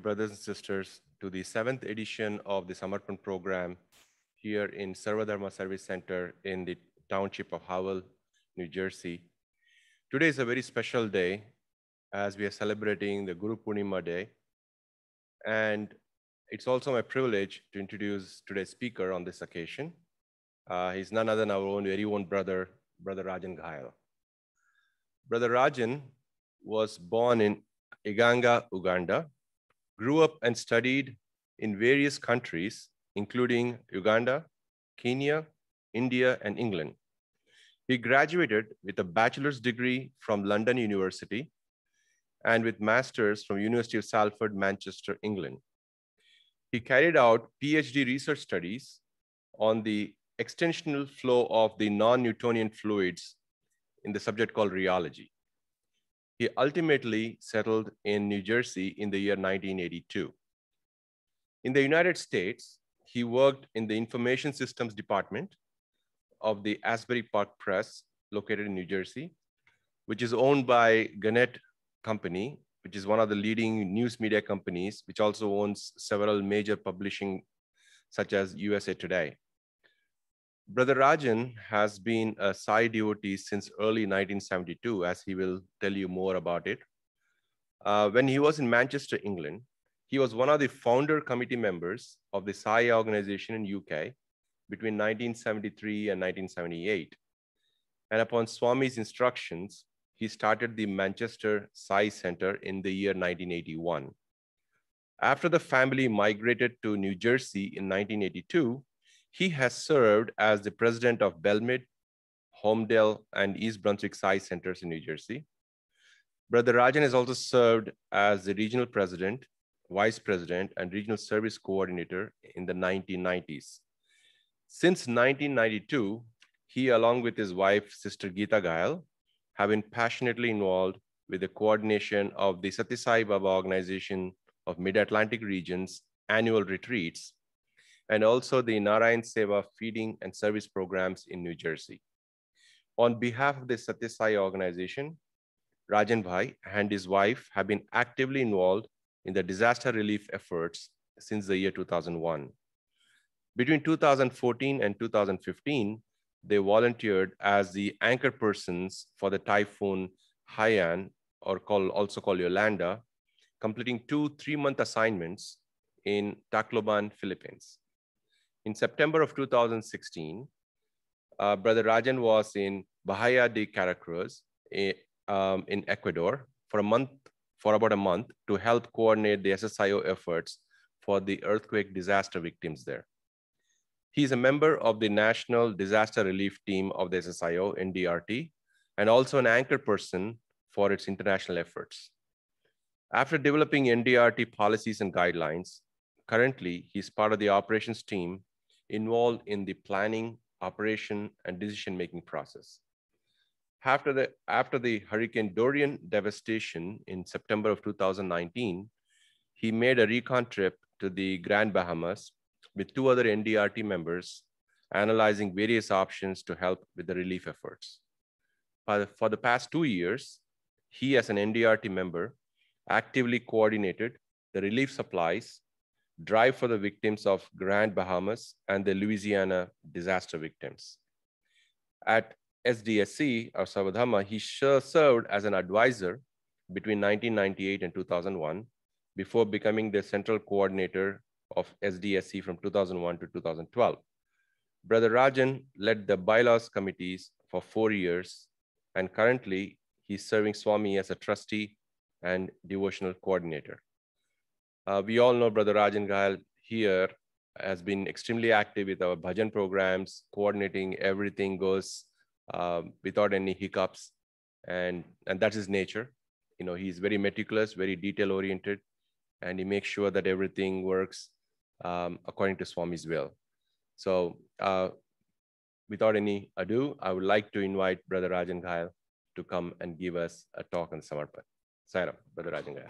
Brothers and sisters, to the 7th edition of the Samarpan program here in Sarvadharma Service Center in the township of Howell, New Jersey. Today is a very special day as we are celebrating the Guru Purnima Day. And it's also my privilege to introduce today's speaker on this occasion. He's none other than our very own brother, Brother Rajen Ghayal. Brother Rajen was born in Iganga, Uganda, grew up and studied in various countries, including Uganda, Kenya, India, and England. He graduated with a bachelor's degree from London University and with master's from University of Salford, Manchester, England. He carried out PhD research studies on the extensional flow of the non-Newtonian fluids in the subject called rheology. He ultimately settled in New Jersey in the year 1982. In the United States, he worked in the Information Systems Department of the Asbury Park Press, located in New Jersey, which is owned by Gannett Company, which is one of the leading news media companies, which also owns several major publishing, such as USA Today. Brother Rajen has been a Sai devotee since early 1972, as he will tell you more about it. When he was in Manchester, England, he was one of the founder committee members of the Sai organization in UK between 1973 and 1978. And upon Swami's instructions, he started the Manchester Sai Center in the year 1981. After the family migrated to New Jersey in 1982, he has served as the president of Belmid, Homedale, and East Brunswick Sai Centers in New Jersey. Brother Rajen has also served as the regional president, vice president, and regional service coordinator in the 1990s. Since 1992, he, along with his wife, Sister Geeta Ghayal, have been passionately involved with the coordination of the Satya Sai Baba organization of Mid-Atlantic region's annual retreats, and also the Narayan Seva feeding and service programs in New Jersey. On behalf of the Satya Sai organization, Rajen Bhai and his wife have been actively involved in the disaster relief efforts since the year 2001. Between 2014 and 2015, they volunteered as the anchor persons for the typhoon Haiyan, or also called Yolanda, completing 2 3-month assignments in Tacloban, Philippines. In September of 2016, Brother Rajen was in Bahia de Caracruz in Ecuador for about a month to help coordinate the SSIO efforts for the earthquake disaster victims there. He is a member of the National Disaster Relief Team of the SSIO, NDRT, and also an anchor person for its international efforts. After developing NDRT policies and guidelines, currently he's part of the operations team involved in the planning, operation, and decision-making process. After the Hurricane Dorian devastation in September of 2019, he made a recon trip to the Grand Bahamas with 2 other NDRT members, analyzing various options to help with the relief efforts. For the past 2 years, he, as an NDRT member, actively coordinated the relief supplies, drive for the victims of Grand Bahamas and the Louisiana disaster victims. At SDSC, or Sarvadharma, he served as an advisor between 1998 and 2001, before becoming the central coordinator of SDSC from 2001 to 2012. Brother Rajen led the bylaws committees for 4 years, and currently he's serving Swami as a trustee and devotional coordinator. We all know Brother Rajen Ghayal here has been extremely active with our bhajan programs, coordinating everything goes without any hiccups, and that's his nature. You know, he's very meticulous, very detail oriented, and he makes sure that everything works according to Swami's will. So without any ado, I would like to invite Brother Rajen Ghayal to come and give us a talk on Samarpan. Sairam, Brother Rajen Ghayal.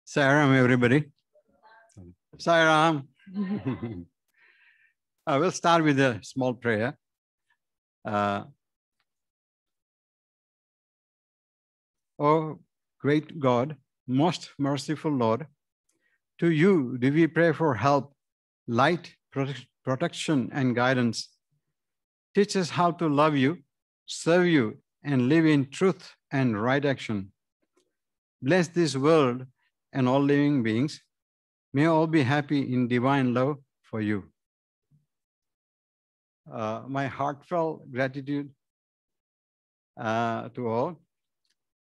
Sairam, everybody. Sairam. I will start with a small prayer. Oh, great God, most merciful Lord, to you do we pray for help, light, protection, and guidance. Teach us how to love you, serve you, and live in truth and right action. Bless this world and all living beings. May all be happy in divine love for you. My heartfelt gratitude to all.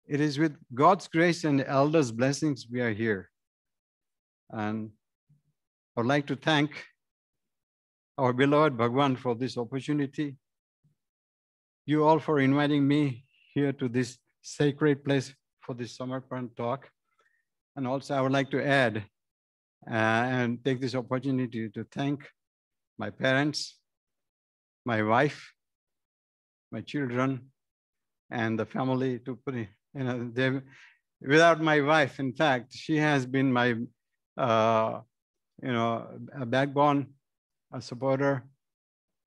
It is with God's grace and elders' blessings we are here. And I would like to thank our beloved Bhagwan for this opportunity. You all for inviting me here to this sacred place for this Samarpan talk. And also I would like to add and take this opportunity to thank my parents, my wife, my children, and the family to put it, without my wife, in fact, she has been my, a backbone, a supporter.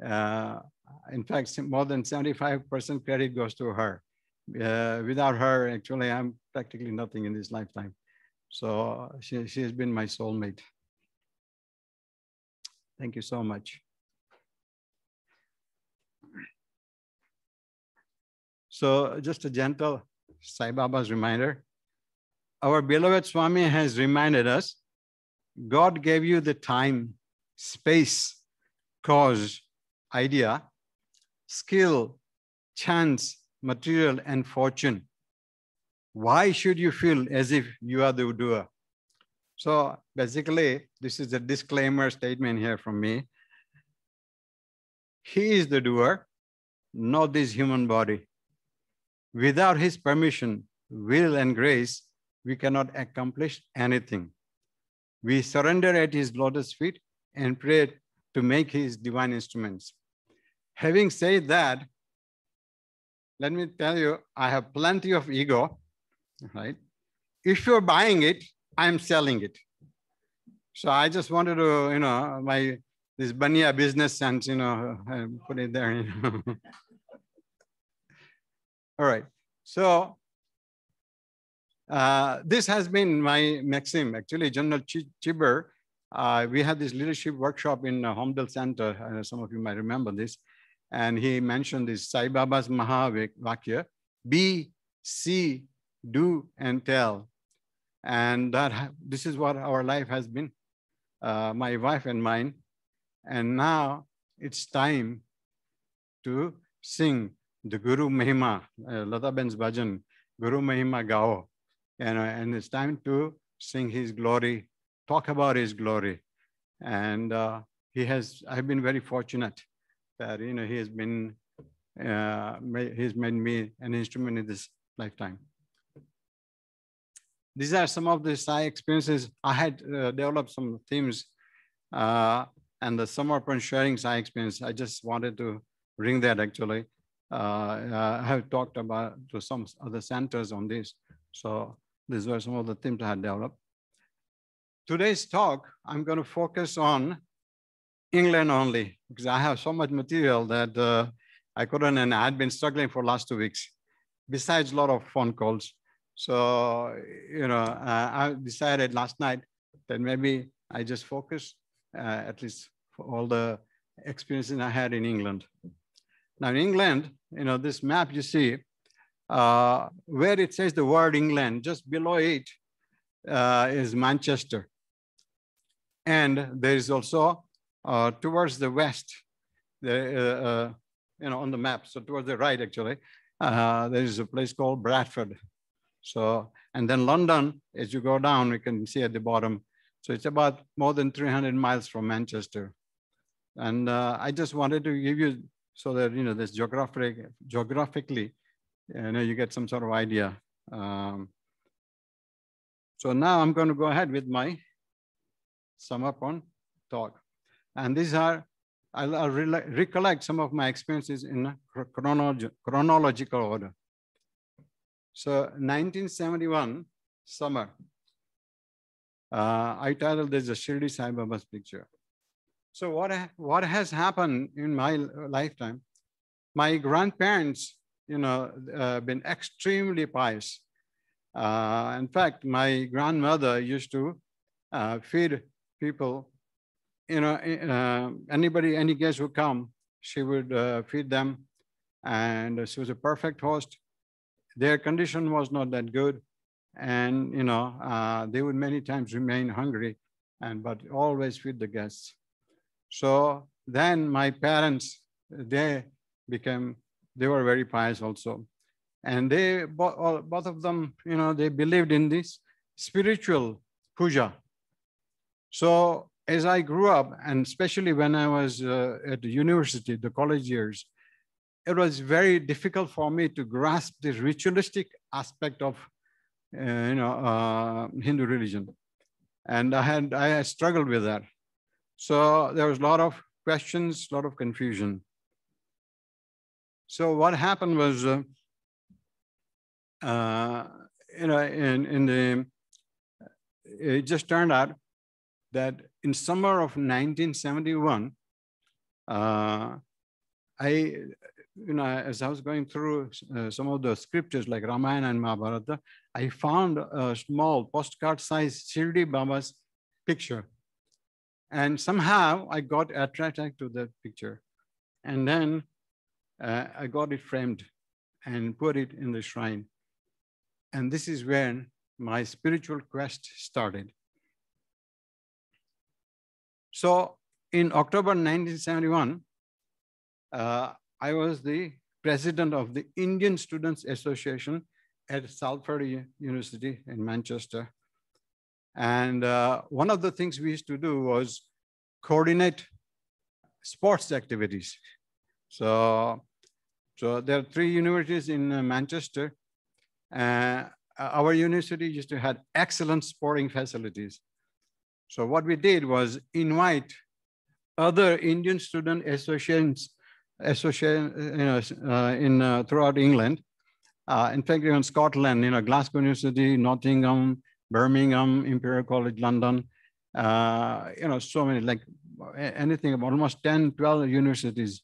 In fact, more than 75% credit goes to her. Without her, actually, I'm practically nothing in this lifetime. So she has been my soulmate. Thank you so much. So just a gentle Sai Baba's reminder. Our beloved Swami has reminded us, God gave you the time, space, cause, idea, skill, chance, material, and fortune. Why should you feel as if you are the doer? So basically, this is a disclaimer statement here from me. He is the doer, not this human body. Without his permission, will, and grace, we cannot accomplish anything. We surrender at his lotus feet and pray to make his divine instruments. Having said that, let me tell you, I have plenty of ego, right? If you're buying it, I'm selling it. So I just wanted to, this Banya business sense, put it there. All right, so this has been my maxim. Actually, General Chiber, we had this leadership workshop in Homdale Center. Some of you might remember this. And he mentioned this Sai Baba's Mahavakya, be, see, do, and tell. And this is what our life has been, my wife and mine. And now it's time to sing the Guru Mahima, Lata Ben's bhajan, Guru Mahima Gao. And it's time to sing his glory, talk about his glory. And I've been very fortunate that, he has been, he's made me an instrument in this lifetime. These are some of the Sai experiences. I had developed some themes and the Samarpan sharing Sai experience. I just wanted to bring that actually. I have talked about to some other centers on this. So these were some of the themes I had developed. Today's talk, I'm going to focus on England only because I have so much material that I couldn't, and I had been struggling for the last 2 weeks, besides a lot of phone calls. So, I decided last night that maybe I just focus at least for all the experiences I had in England. Now in England, this map you see, where it says the word England, just below it is Manchester. And there is also towards the west, on the map, so towards the right actually, there is a place called Bradford. So, and then London, as you go down, you can see at the bottom. So it's about more than 300 miles from Manchester. And I just wanted to give you so that, this geographically, you get some sort of idea. So now I'm going to go ahead with my Samarpan talk. And these are, I'll recollect some of my experiences in chronological order. So 1971 summer, I titled this the Shirdi Sai Baba's picture. So what has happened in my lifetime? My grandparents, been extremely pious. In fact, my grandmother used to feed people. Anybody, any guest who come, she would feed them, and she was a perfect host. Their condition was not that good, and they would many times remain hungry, but always feed the guests. So then my parents, they became, they were very pious also. And they, both of them, they believed in this spiritual puja. So as I grew up, and especially when I was at the university, the college years, it was very difficult for me to grasp the ritualistic aspect of Hindu religion. And I had struggled with that. So there was a lot of questions, a lot of confusion. So what happened was, it just turned out that in summer of 1971, as I was going through some of the scriptures like Ramayana and Mahabharata, I found a small postcard-sized Shirdi Baba's picture. And somehow I got attracted to that picture. And then I got it framed and put it in the shrine. And this is when my spiritual quest started. So in October 1971, I was the president of the Indian Students Association at Salford University in Manchester. And one of the things we used to do was coordinate sports activities. So there are 3 universities in Manchester. Our university used to have excellent sporting facilities. So what we did was invite other Indian student associations throughout England. In fact, in Scotland, Glasgow University, Nottingham, Birmingham, Imperial College London, so many, like anything, almost 10, 12 universities.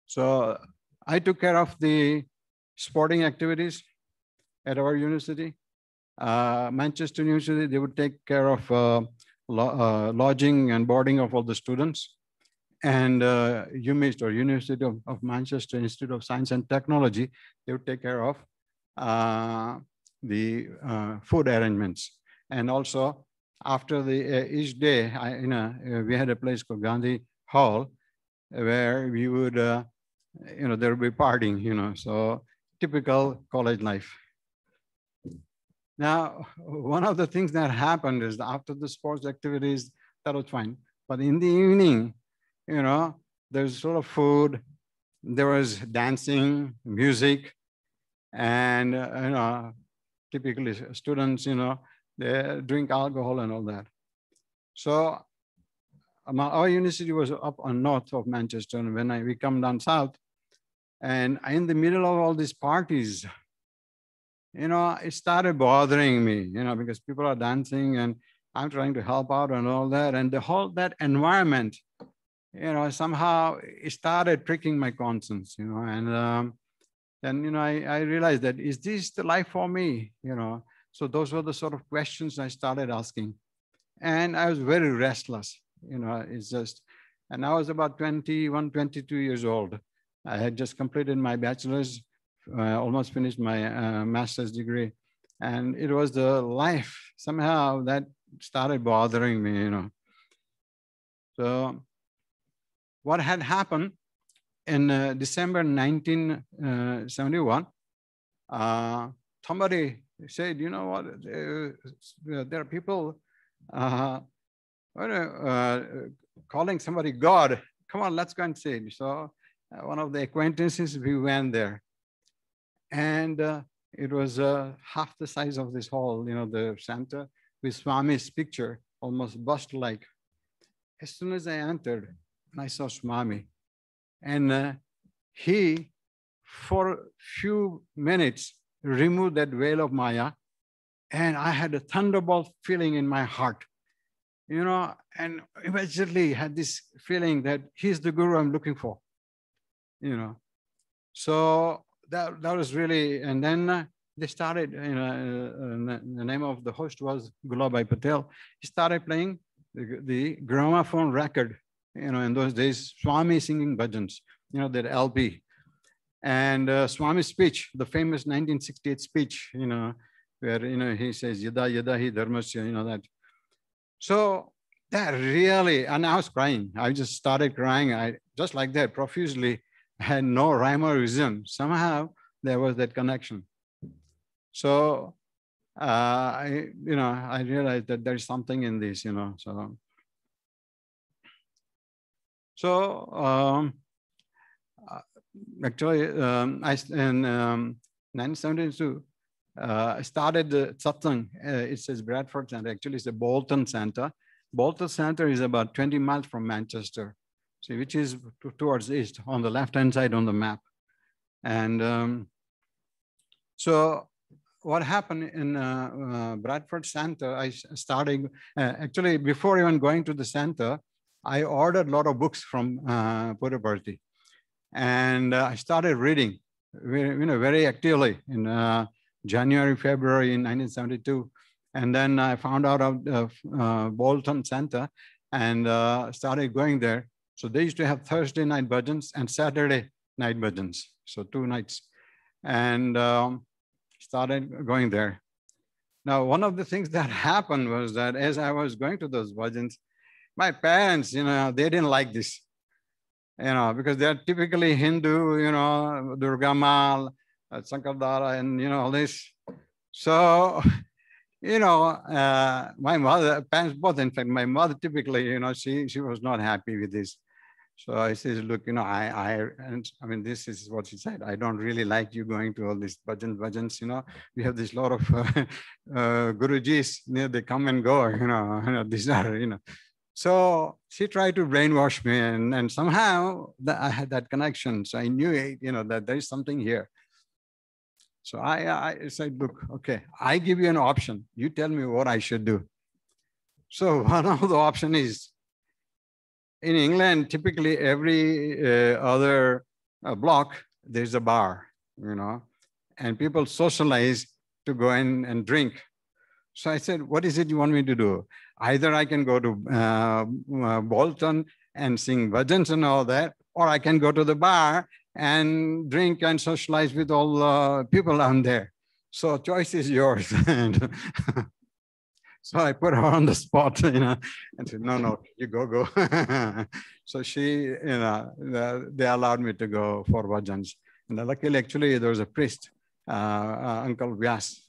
So I took care of the sporting activities at our university. Manchester University, they would take care of lodging and boarding of all the students. And UMIST, or University of Manchester Institute of Science and Technology, they would take care of the food arrangements. And also after each day, we had a place called Gandhi Hall where we would, there would be partying, so typical college life. Now, one of the things that happened is after the sports activities, that was fine. But in the evening, there's sort of food, there was dancing, music, and, typically students, they drink alcohol and all that. So our university was up on north of Manchester, and when we come down south, and in the middle of all these parties, it started bothering me, because people are dancing and I'm trying to help out and all that. And the whole, that environment, somehow it started pricking my conscience, and then, I realized that, is this the life for me? So those were the sort of questions I started asking. And I was very restless, it's just, and I was about 21, 22 years old. I had just completed my bachelor's, almost finished my master's degree. And it was the life somehow that started bothering me, So what had happened in December 1971, somebody said, you know what, there are people calling somebody God. Come on, let's go and see it. So one of the acquaintances, we went there. And it was half the size of this hall, the center, with Swami's picture, almost bust-like. As soon as I entered, I saw Swami. And he, for a few minutes, removed that veil of Maya And I had a thunderbolt feeling in my heart, and immediately had this feeling that he's the guru I'm looking for, you know. So that was really, and then they started, the name of the host was Gulabai Patel. He started playing the gramophone record, in those days, Swami singing bhajans, that LP. And Swami's speech, the famous 1968 speech, where, he says, Yada Yada Hi Dharmasya, that. So that really, and I was crying. I just started crying. I just like that, profusely, had no rhyme or reason. Somehow there was that connection. So I realized that there's something in this, So actually, in 1972, I started the satsang. It says Bradford Center. Actually, it's a Bolton Center. Bolton Center is about 20 miles from Manchester, which is towards east on the left-hand side on the map. And so what happened in Bradford Center, I started, actually, before even going to the center, I ordered a lot of books from Puttaparthi. And I started reading, very actively in January, February in 1972. And then I found out of Bolton Center and started going there. So they used to have Thursday night bhajans and Saturday night bhajans. So 2 nights. And started going there. Now, one of the things that happened was that as I was going to those bhajans, my parents, they didn't like this. Because they're typically Hindu, Durga Mal, Sankardara, and, all this. So, my mother, parents both, in fact, my mother typically, she was not happy with this. So I said, look, I mean, this is what she said. I don't really like you going to all these bhajans, we have this lot of Gurujis, they come and go, these are, So she tried to brainwash me, and somehow I had that connection. So I knew, that there is something here. So I said, look, okay, I give you an option. You tell me what I should do. So one of the option is, in England, typically every other block, there's a bar, and people socialize to go in and drink. So I said, what is it you want me to do? Either I can go to Bolton and sing bhajans and all that, or I can go to the bar and drink and socialize with all the people down there. So choice is yours. So I put her on the spot, and said, no, you go. So she, they allowed me to go for bhajans. And luckily, actually, there was a priest, Uncle Vyas,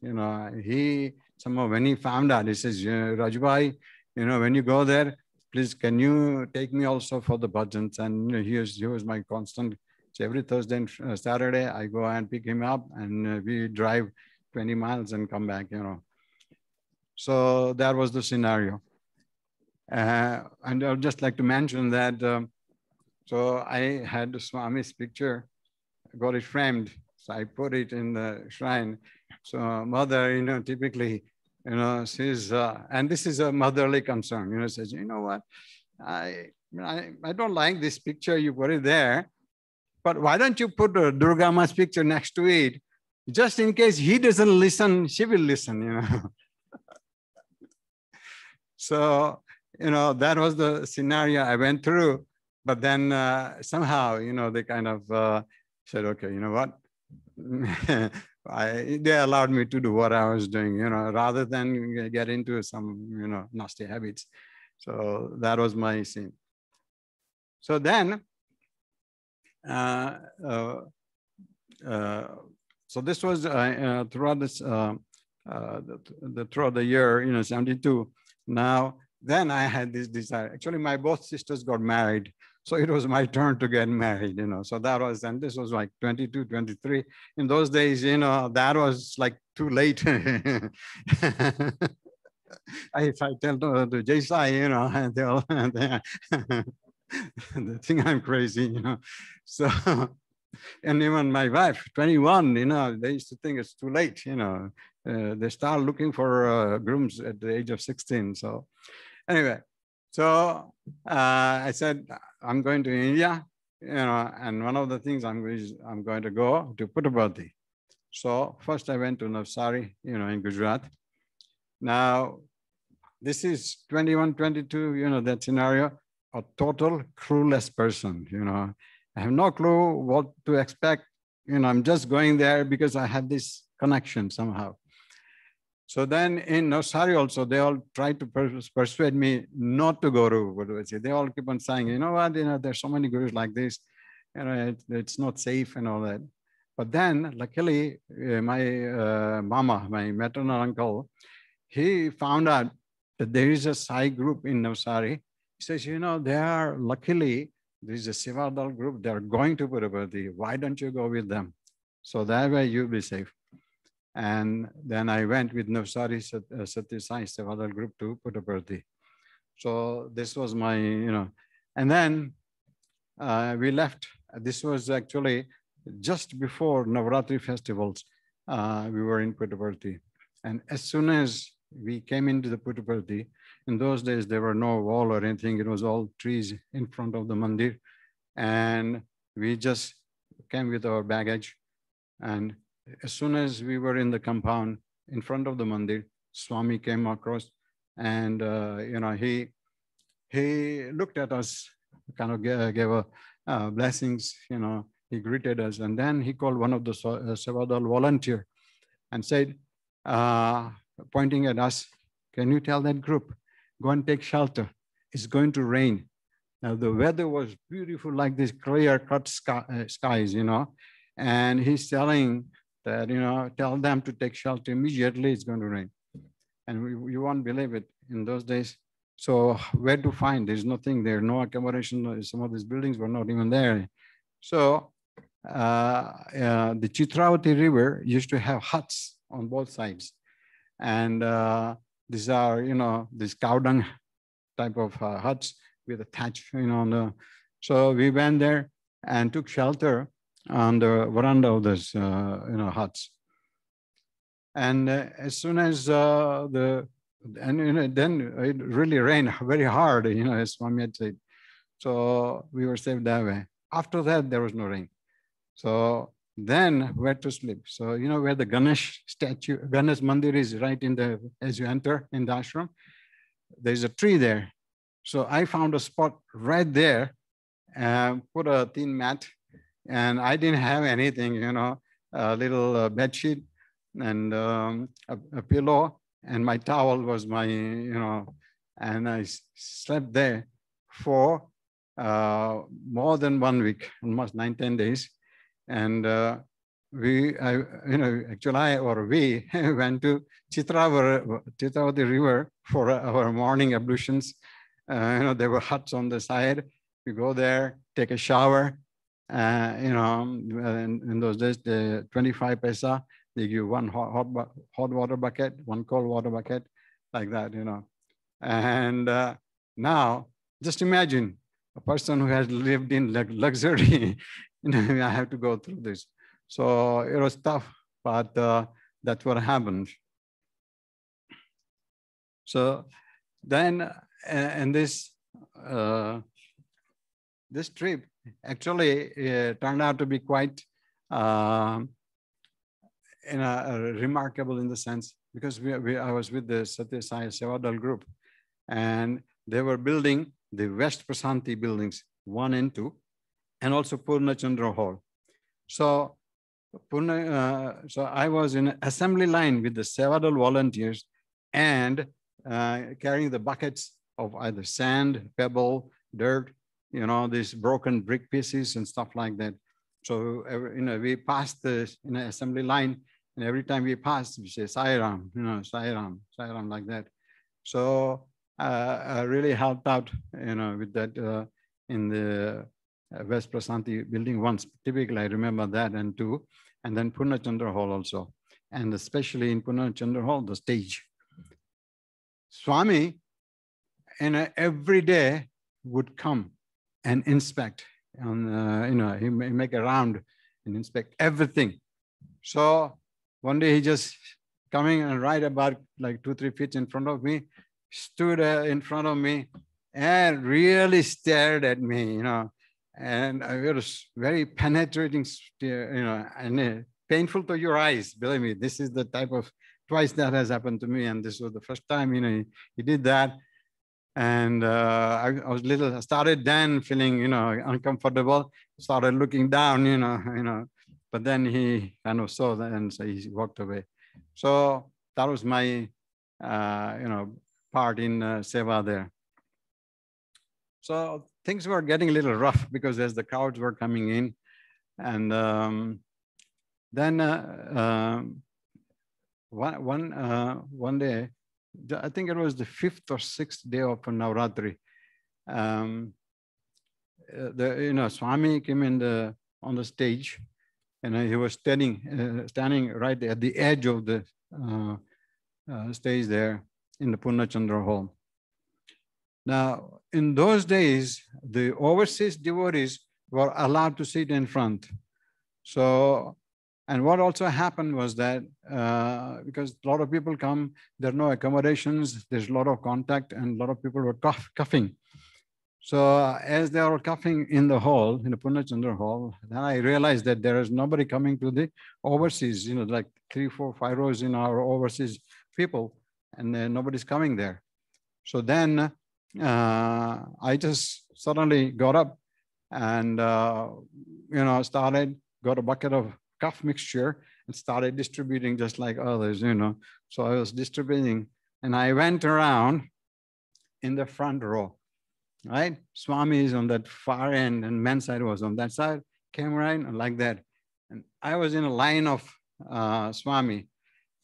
somehow when he found out, he says, Rajbhai, when you go there, please, can you take me also for the bhajans? And he was my constant. So every Thursday and Saturday, I go and pick him up, and we drive 20 miles and come back, So that was the scenario. And I would just like to mention that, so I had Swami's picture, got it framed. So I put it in the shrine. So mother, typically, she's, and this is a motherly concern, says, you know what, I don't like this picture, you put it there, but why don't you put Durga Ma's picture next to it? Just in case he doesn't listen, she will listen, So, that was the scenario I went through. But then somehow, they kind of said, okay, you know what? They allowed me to do what I was doing, rather than get into some, nasty habits. So that was my scene. So then, so this was throughout this, throughout the year, 72. Now, then I had this desire. Actually, my both sisters got married. So it was my turn to get married, So that was, and this was like 22, 23. In those days, that was like too late. If I tell to Jai Sai, they think I'm crazy, So And even my wife, 21, they used to think it's too late, they start looking for grooms at the age of 16. So anyway, so I said, I'm going to India, and one of the things I'm going to go to Puttaparthi. So first I went to Navsari, in Gujarat. Now, this is 21, 22, that scenario, a total clueless person, I have no clue what to expect. I'm just going there because I have this connection somehow. So then in Navsari also, they all tried to persuade me not to go to Puttaparthi. They all keep on saying, you know what, there's so many gurus like this, it's not safe and all that. But then luckily, my mama, my maternal uncle, he found out that there is a Sai group in Navsari. He says, luckily, there is a Sivadal group. They're going to Puttaparthi. Why don't you go with them? So that way you'll be safe. And then I went with Navsari Satya Sai Sivadal group to Puttaparthi. So this was my, and then we left. This was actually just before Navratri festivals. We were in Puttaparthi. And as soon as we came into the Puttaparthi, in those days, there were no wall or anything. It was all trees in front of the mandir. And we just came with our baggage. And as soon as we were in the compound in front of the mandir, Swami came across and, he looked at us, kind of gave a blessings, he greeted us. And then he called one of the Sevadal volunteer and said, pointing at us, can you tell that group, go and take shelter. It's going to rain. Now the weather was beautiful, like this clear-cut skies, and he's telling that, tell them to take shelter immediately, it's going to rain. And you won't believe it in those days. So where to find? There's nothing there, no accommodation. Some of these buildings were not even there. So the Chitravati River used to have huts on both sides. And these are, these cow dung type of huts with a thatch, so we went there and took shelter on the veranda of those, huts. And as soon as then it really rained very hard, as Swami had said. So we were saved that way. After that, there was no rain. So then where to sleep? So, where the Ganesh statue, Ganesh Mandir is right as you enter in the ashram, there's a tree there. So I found a spot right there and put a thin mat, and I didn't have anything, a little bed sheet and a pillow, and my towel was my, and I slept there for more than 1 week, almost 9-10 days. And we went to Chitravati River for our morning ablutions. There were huts on the side. We go there, take a shower. In those days, the 25 paisa, they give one hot water bucket, one cold water bucket, like that, And now, just imagine a person who has lived in luxury, I have to go through this. So it was tough, but that's what happened. So then, and this trip actually turned out to be quite remarkable in the sense, because I was with the Satya Sai Sevadal group, and they were building the West Prasanthi buildings 1 and 2, and also Purna Chandra Hall. So I was in an assembly line with the Sevadal volunteers and carrying the buckets of either sand, pebble, dirt, these broken brick pieces and stuff like that. So, we passed the assembly line, and every time we passed, we say, Sai Ram, Sai Ram, Sai Ram, like that. So I really helped out, with that in the West Prasanthi building once. Typically, I remember that, and 2, and then Purna Chandra Hall also. And especially in Purna Chandra Hall, the stage. Swami, every day would come and inspect. And, he make a round and inspect everything. So one day he just coming and right about like 2-3 feet in front of me, stood in front of me and really stared at me, and it was very penetrating, and painful to your eyes. Believe me, this is the type of twice that has happened to me. And this was the first time, he did that. And I started then feeling, uncomfortable, started looking down, but then he kind of saw that and so he walked away. So that was my, part in Seva there. So things were getting a little rough because as the crowds were coming in, and then one day, I think it was the 5th or 6th day of Navratri. Swami came on the stage, and he was standing right at the edge of the stage there in the Purnachandra hall. Now, in those days, the overseas devotees were allowed to sit in front. So, and what also happened was that because a lot of people come, there are no accommodations, there's a lot of contact, and a lot of people were coughing. So as they were coughing in the hall, in the Purnachandra hall, then I realized that there is nobody coming to the overseas, like 3, 4, 5 rows in our overseas people, and then nobody's coming there. So then I just suddenly got up and, got a bucket of cough mixture and started distributing just like others, So I was distributing and I went around in the front row, right? Swami is on that far end and men's side was on that side, came right like that. And I was in a line of Swami.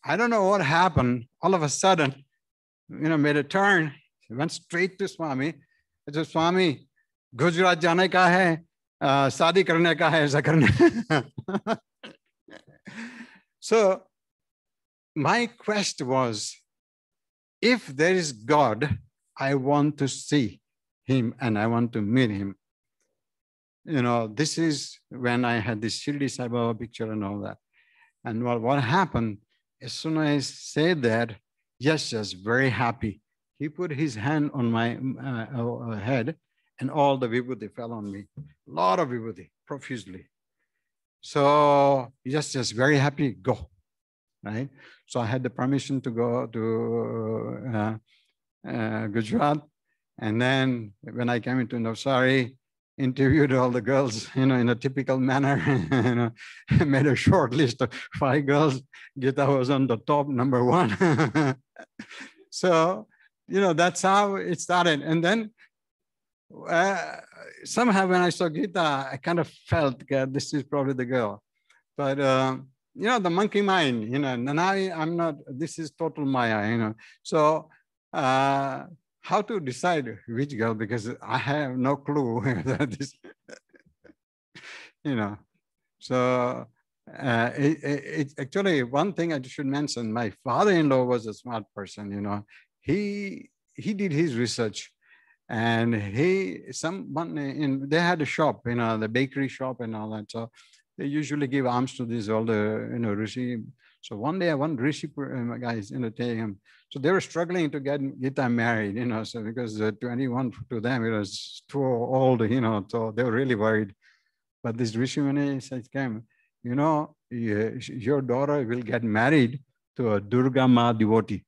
I don't know what happened. All of a sudden, made a turn. He went straight to Swami. I said, Swami, Gujarat jane ka hai, shaadi karne ka hai, aisa karne. So my quest was, if there is God, I want to see him and I want to meet him. This is when I had this Shirdi Sai Baba picture and all that. And what happened, as soon as I said that, yes, very happy. He put his hand on my head and all the vibhuti fell on me. A lot of vibhuti, profusely. So just very happy, go, right? So I had the permission to go to Gujarat. And then when I came into Navsari, interviewed all the girls, in a typical manner, made a short list of 5 girls. Gita was on the top, number 1. So, that's how it started. And then somehow when I saw Gita, I kind of felt, this is probably the girl. But, the monkey mind, now I'm not, this is total Maya, So, how to decide which girl, because I have no clue this, So it's actually one thing I should mention. My father-in-law was a smart person, He did his research, and they had a shop, the bakery shop and all that. So they usually give alms to these all the rishi. So one day, one rishi guys, take him. So they were struggling to get Gita married, so because 21 to them, it was too old, so they were really worried. But this Rishi Muni came, your daughter will get married to a Durga Ma devotee.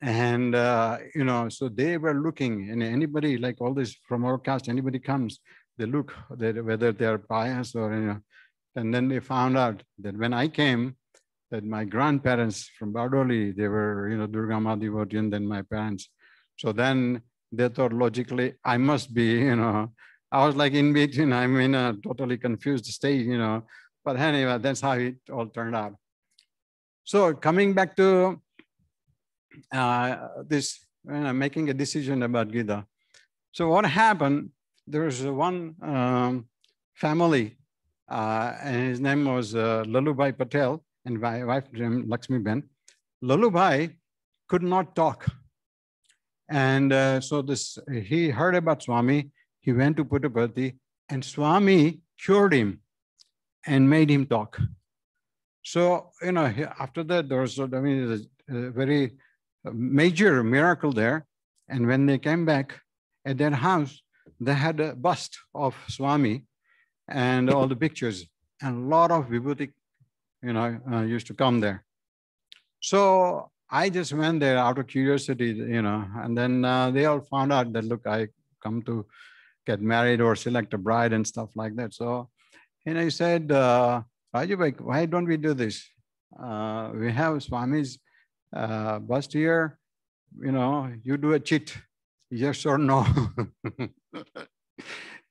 And, so they were looking, and anybody like all this from our caste, anybody comes, they look whether they're pious or, and then they found out that when I came, that my grandparents from Bardoli, they were, Durga Ma devotee, and then my parents. So then they thought logically, I must be, I was like in between, I'm in a totally confused state, but anyway, that's how it all turned out. So coming back to this, making a decision about Gita. So what happened, there was one family, and his name was Lalubhai Patel, and my wife, Lakshmi Ben. Lalubhai could not talk. And so he heard about Swami. He went to Puttaparthi, and Swami cured him. and made him talk. So, after that, there was, a very major miracle there. And when they came back at their house, they had a bust of Swami and all the pictures, and a lot of vibhuti, used to come there. So I just went there out of curiosity, and then they all found out that, look, I come to get married or select a bride and stuff like that. So, he said, Raju, why don't we do this? We have Swami's bust here, you do a cheat, yes or no.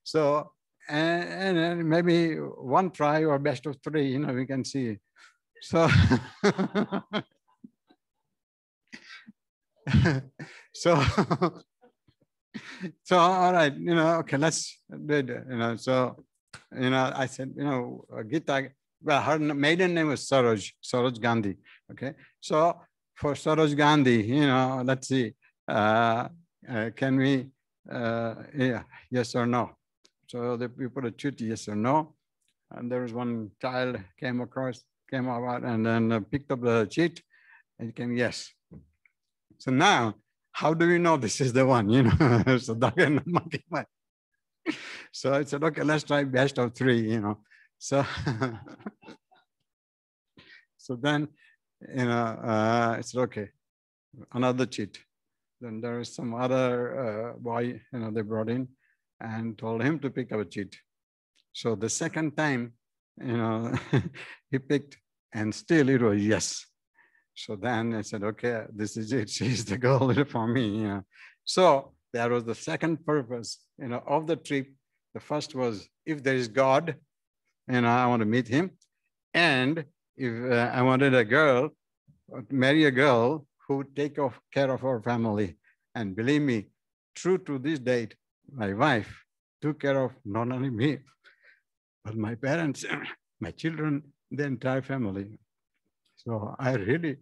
So, and maybe one try or best of three, we can see. So, so, so all right, okay, let's do it. So, I said, Gita, well, her maiden name was Saroj Gandhi. Okay, so for Saroj Gandhi, let's see, can we, yeah, yes or no? So we put a cheat, yes or no, and there was one child came about, and then picked up the cheat, and it came yes. So now, how do we know this is the one? So dog and monkey. So I said, okay, let's try best of three. So, so then, I said, okay, another cheat. Then there was some other boy, they brought in and told him to pick up a cheat. So the second time, he picked, and still it was yes. So then I said, okay, this is it. She's the girl for me. So that was the second purpose, of the trip. The first was, if there is God, I want to meet him. And if I wanted a girl, marry a girl who would take care of our family. And believe me, true to this date, my wife took care of not only me, but my parents, my children, the entire family. So I really,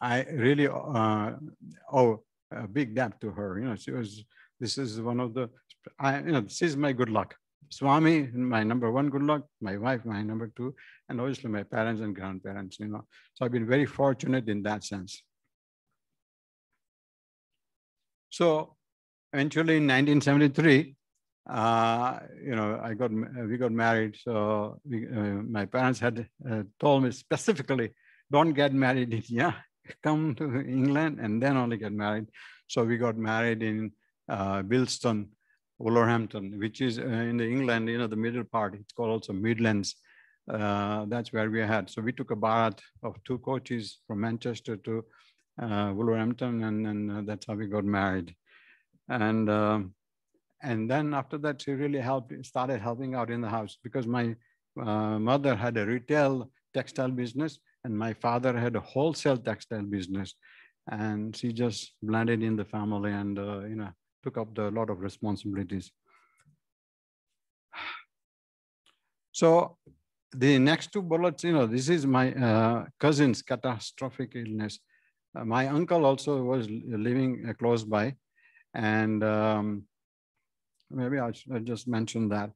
I really owe a big debt to her. This is one of the, this is my good luck. Swami, my number one good luck, my wife, my number two, and obviously my parents and grandparents, So I've been very fortunate in that sense. So eventually in 1973, we got married. So my parents had told me specifically, don't get married in India, come to England and then only get married. So we got married in Bilston, Wolverhampton, which is in the England, the middle part. It's called also Midlands. That's where we had. So we took a bharat of 2 coaches from Manchester to Wolverhampton, and that's how we got married. And then after that, she really started helping out in the house, because my mother had a retail textile business and my father had a wholesale textile business. And she just blended in the family and, took up a lot of responsibilities. So the next 2 bullets, this is my cousin's catastrophic illness. My uncle also was living close by. And maybe I'll just mention that.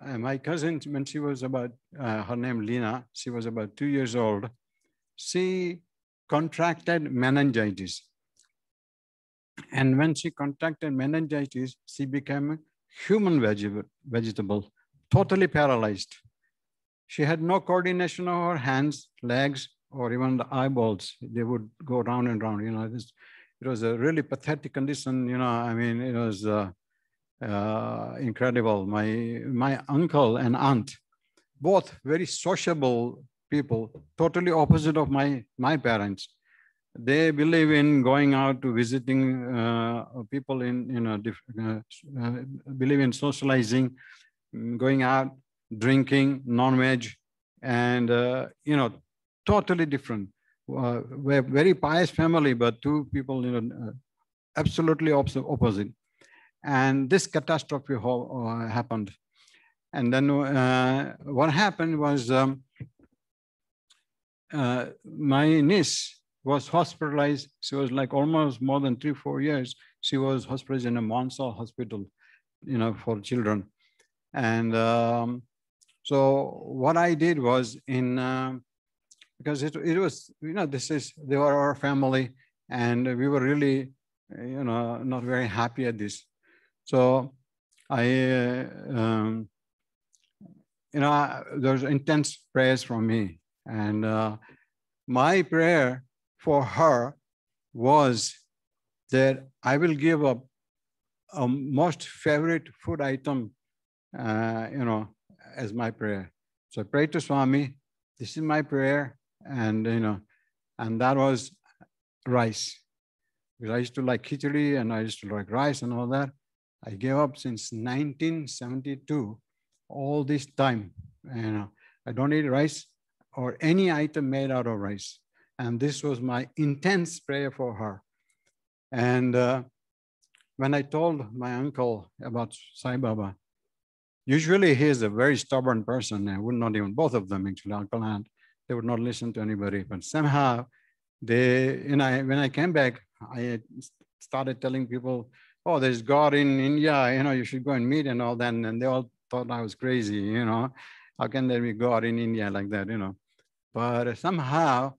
My cousin, when she was about, her name Lena, she was about 2 years old. She contracted meningitis. And when she contracted meningitis, she became a human vegetable, totally paralyzed. She had no coordination of her hands, legs, or even the eyeballs. They would go round and round. It was a really pathetic condition. It was incredible. My uncle and aunt, both very sociable people, totally opposite of my parents. They believe in going out to visiting people believe in socializing, going out, drinking, non-veg, and totally different. We're very pious family, but 2 people, absolutely opposite. And this catastrophe happened. And then what happened was my niece was hospitalized. She was like almost more than 3-4 years. She was hospitalized in a Monsall hospital. for children. And so what I did was because it was, they were our family, and we were really, not very happy at this. So there's intense prayers from me. And my prayer for her was that I will give up a most favorite food item, as my prayer. So I prayed to Swami, this is my prayer. And, and that was rice. Because I used to like khichdi and I used to like rice and all that. I gave up since 1972, all this time. I don't eat rice or any item made out of rice. And this was my intense prayer for her. And when I told my uncle about Sai Baba, usually he is a very stubborn person. I would not even, both of them actually, uncle and aunt, they would not listen to anybody. But somehow when I came back, I started telling people, oh, there's God in India, you should go and meet and all that. And they all thought I was crazy, how can there be God in India like that, But somehow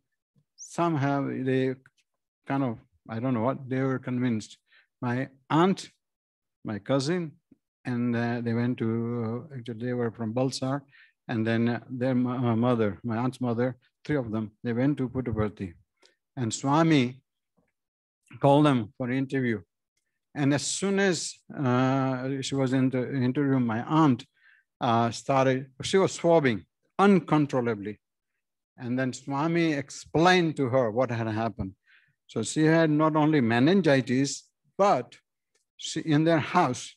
they kind of, I don't know what, they were convinced. My aunt, my cousin, and they went to, actually they were from Balsar, and then their mother, my aunt's mother, 3 of them, they went to Puttaparthi. And Swami called them for an interview. And as soon as she was in the interview, my aunt she was swabbing uncontrollably. And then Swami explained to her what had happened. So she had not only meningitis, but in their house,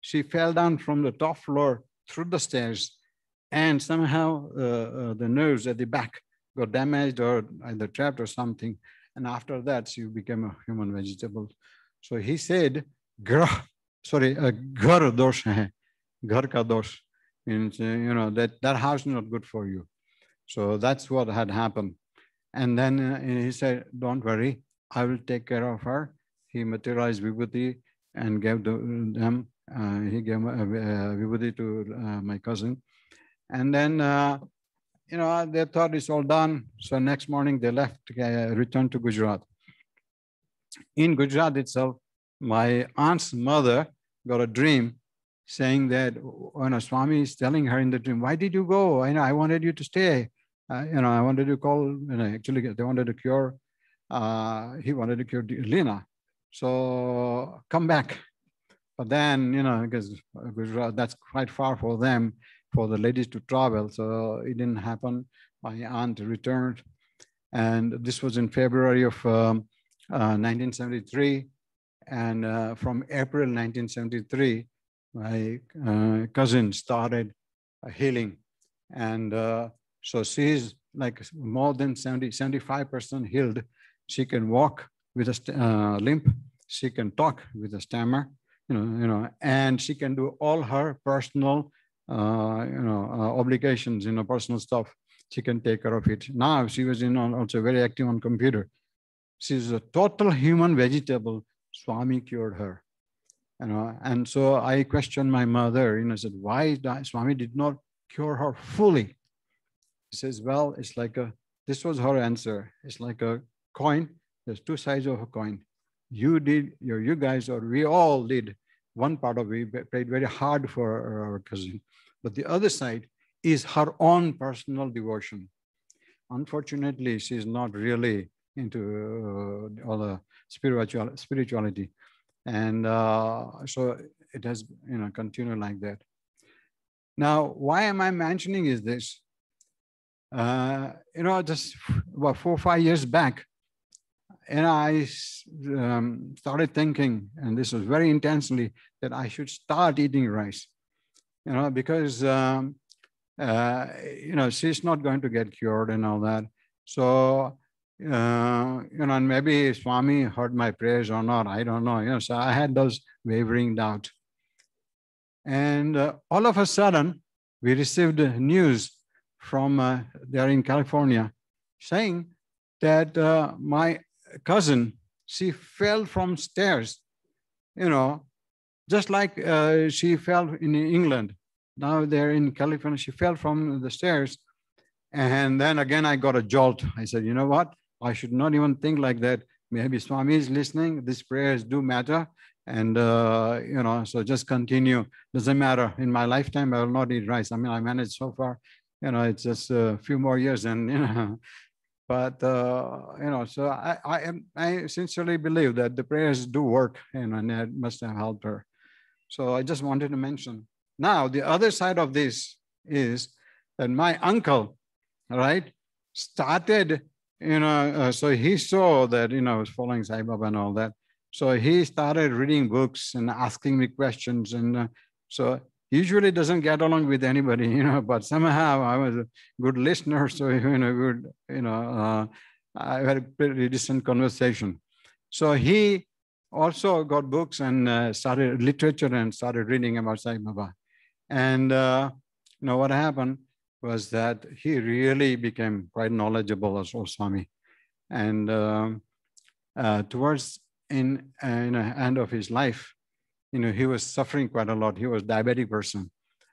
she fell down from the top floor through the stairs, and somehow the nerves at the back got damaged or either trapped or something. And after that, she became a human vegetable. So he said, ghar dosh hai, ghar ka dosh, means, that house is not good for you. So that's what had happened. And then he said, don't worry, I will take care of her. He materialized vibhuti and gave them, he gave vibhuti to my cousin. And then, they thought it's all done. So next morning they left, returned to Gujarat. In Gujarat itself, my aunt's mother got a dream saying that when a Swami is telling her in the dream, why did you go? I wanted you to stay. I wanted to call, actually they wanted to cure, he wanted to cure Lena. So come back. But then, because Gujarat, that's quite far for them, for the ladies to travel. So it didn't happen. My aunt returned. And this was in February of 1973. And from April 1973, my cousin started healing. And so she's like more than 75% healed. She can walk with a limp. She can talk with a stammer, and she can do all her personal, obligations, personal stuff. She can take care of it. Now she was also very active on computer. She's a total human vegetable. Swami cured her, and so I questioned my mother, said, why Swami did not cure her fully? He says, well, it's like this was her answer. It's like a coin. There's 2 sides of a coin. You did, you guys, or we all did one part of it, we prayed very hard for our cousin. But the other side is her own personal devotion. Unfortunately, she's not really into all the spirituality. And so it has, continued like that. Now, why am I mentioning is this? Just about 4 or 5 years back, and I started thinking, and this was very intensely, that I should start eating rice, because, she's not going to get cured and all that. So, and maybe Swami heard my prayers or not, I don't know. So I had those wavering doubts. And all of a sudden, we received news from there in California saying that my cousin, she fell from stairs, Just like she fell in England. Now they're in California. She fell from the stairs. And then again, I got a jolt. I said, you know what? I should not even think like that. Maybe Swami is listening. These prayers do matter. And, so just continue. Doesn't matter. In my lifetime, I will not eat rice. I mean, I managed so far. It's just a few more years and, but, so I sincerely believe that the prayers do work, and that must have helped her. So I just wanted to mention. Now, the other side of this is that my uncle, right, started, so he saw that, I was following Sai Baba and all that. So he started reading books and asking me questions. And so usually doesn't get along with anybody, but somehow I was a good listener. So, I had a pretty decent conversation. So he also got books and started literature and started reading about Sai Baba. And, what happened was that he really became quite knowledgeable as Swami. And towards in the end of his life, he was suffering quite a lot. He was a diabetic person,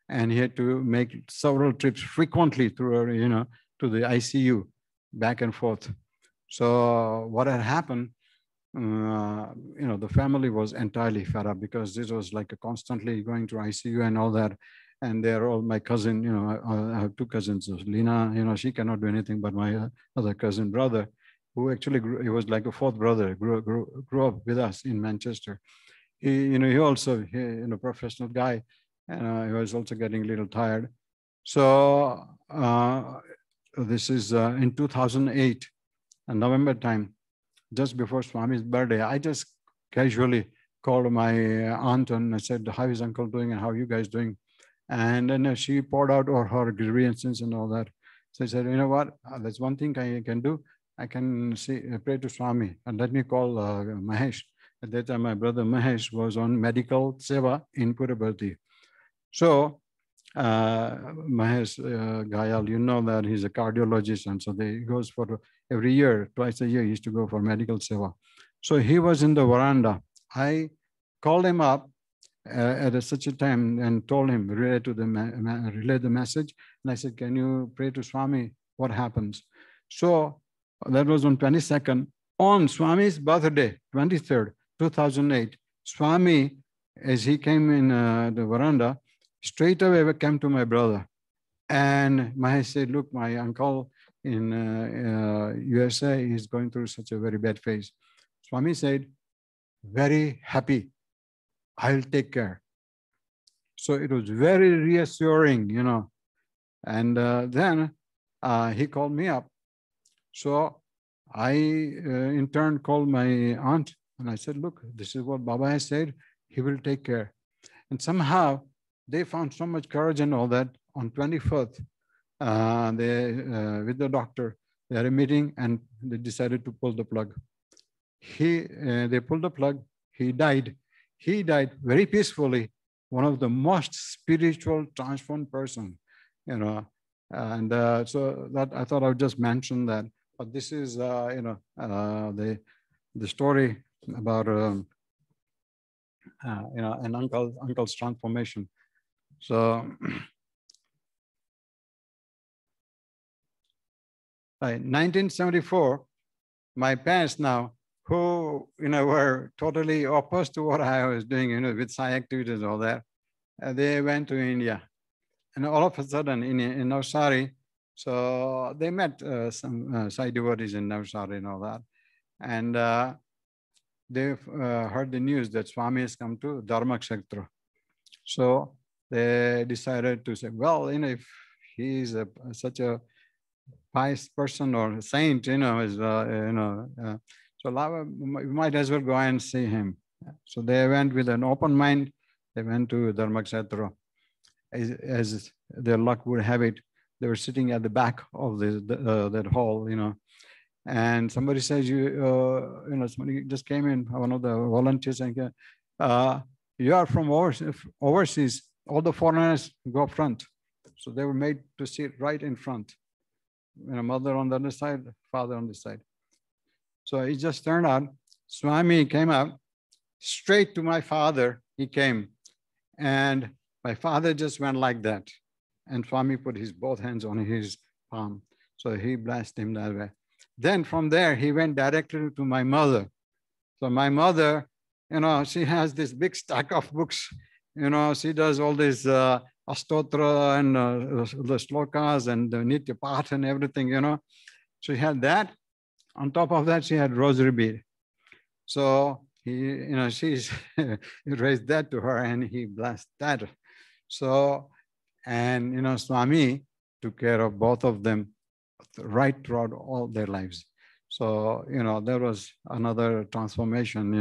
and he had to make several trips frequently through, to the ICU, back and forth. So what had happened, the family was entirely fed up because this was like a constantly going to ICU and all that. And they're all my cousin, I have two cousins. Lena, she cannot do anything, but my other cousin brother, who actually he was like a fourth brother, grew up with us in Manchester. He also, professional guy, and he was also getting a little tired. So this is in 2008, November time, just before Swami's birthday. I just casually called my aunt and I said, how is uncle doing and how are you guys doing? And then she poured out all her grievances and all that. So I said, you know what, there's one thing I can do. I can pray to Swami and let me call Mahesh. At that time, my brother Mahesh was on medical seva in Puttaparthi. So Mahesh Ghayal, you know that he's a cardiologist. And so he goes for every year, twice a year, he used to go for medical seva. So he was in the veranda. I called him up at such a time and told him, relay the message. And I said, can you pray to Swami? What happens? So that was on 22nd. On Swami's birthday, 23rd, 2008, Swami, as he came in the veranda, straight away came to my brother. And Mahesh said, look, my uncle in USA is going through such a very bad phase. Swami said, very happy. I'll take care. So it was very reassuring, And then he called me up. So I, in turn, called my aunt and I said, look, this is what Baba has said. He will take care. And somehow they found so much courage and all that. On 24th, with the doctor, they had a meeting and they decided to pull the plug. They pulled the plug. He died. He died very peacefully. One of the most spiritual, transformed person, And so that I thought I would just mention that. But this is, the story about, an uncle's transformation. So, right, 1974, my parents now, who were totally opposed to what I was doing, with Sai activities and all that, they went to India, and all of a sudden in Navsari, so they met some Sai devotees in Navsari and all that, and they heard the news that Swami has come to Dharmakshetra. So they decided to say, well, if he is such a pious person or saint, so we might as well go and see him. So they went with an open mind. They went to Dharmakshetra. As their luck would have it, they were sitting at the back of that hall, and somebody says, somebody just came in, one of the volunteers, and you are from overseas. All the foreigners go up front. So they were made to sit right in front. Mother on the other side, father on this side. So it just turned out, Swami came out straight to my father, he came. And my father just went like that. And Swami put his both hands on his palm. So he blessed him that way. Then from there, he went directly to my mother. So my mother, she has this big stack of books. She does all this astotra and the slokas and the nitya path and everything. She had that. On top of that, she had rosary bead. So she's raised that to her and he blessed that. So, and Swami took care of both of them right throughout all their lives. So, there was another transformation,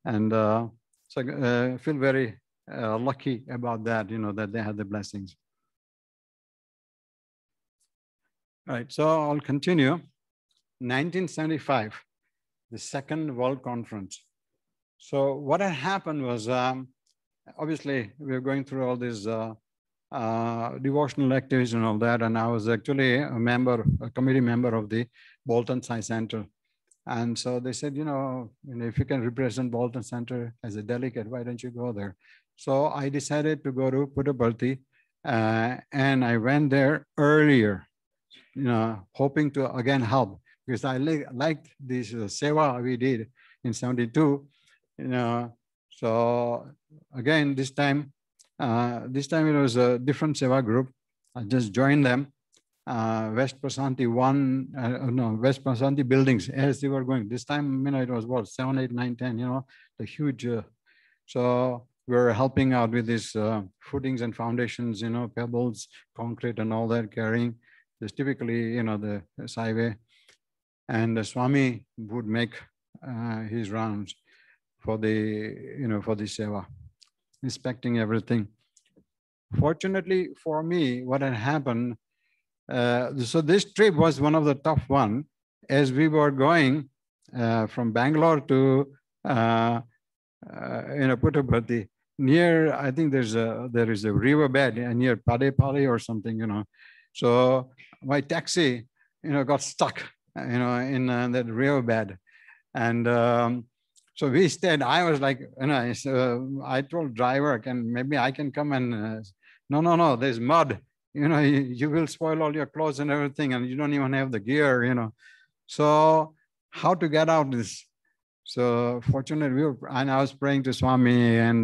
and so I feel very lucky about that, that they had the blessings. All right, so I'll continue. 1975, the Second World Conference. So what had happened was, obviously, we were going through all these devotional activities and all that, and I was actually a committee member of the Bolton Science Center. And so they said, if you can represent Bolton Center as a delegate, why don't you go there? So I decided to go to Puttaparthi, and I went there earlier, hoping to again help, because I liked this seva we did in 72, So again, this time it was a different seva group. I just joined them. West Prasanthi West Prasanthi buildings as they were going. This time, it was what, 7, 8, 9, 10, the huge. So we were helping out with these footings and foundations, pebbles, concrete and all that carrying. There's typically, the highway. And the Swami would make his rounds for the, for the seva, inspecting everything. Fortunately for me, what had happened, so this trip was one of the tough one, as we were going from Bangalore to Puttaparthi. Near, I think there is a riverbed near Padepalli or something, So my taxi, got stuck, in that riverbed, and so we stayed. I was like, I told driver, maybe I can come and no, there's mud. You will spoil all your clothes and everything, and you don't even have the gear, So how to get out this? So fortunately, and I was praying to Swami, and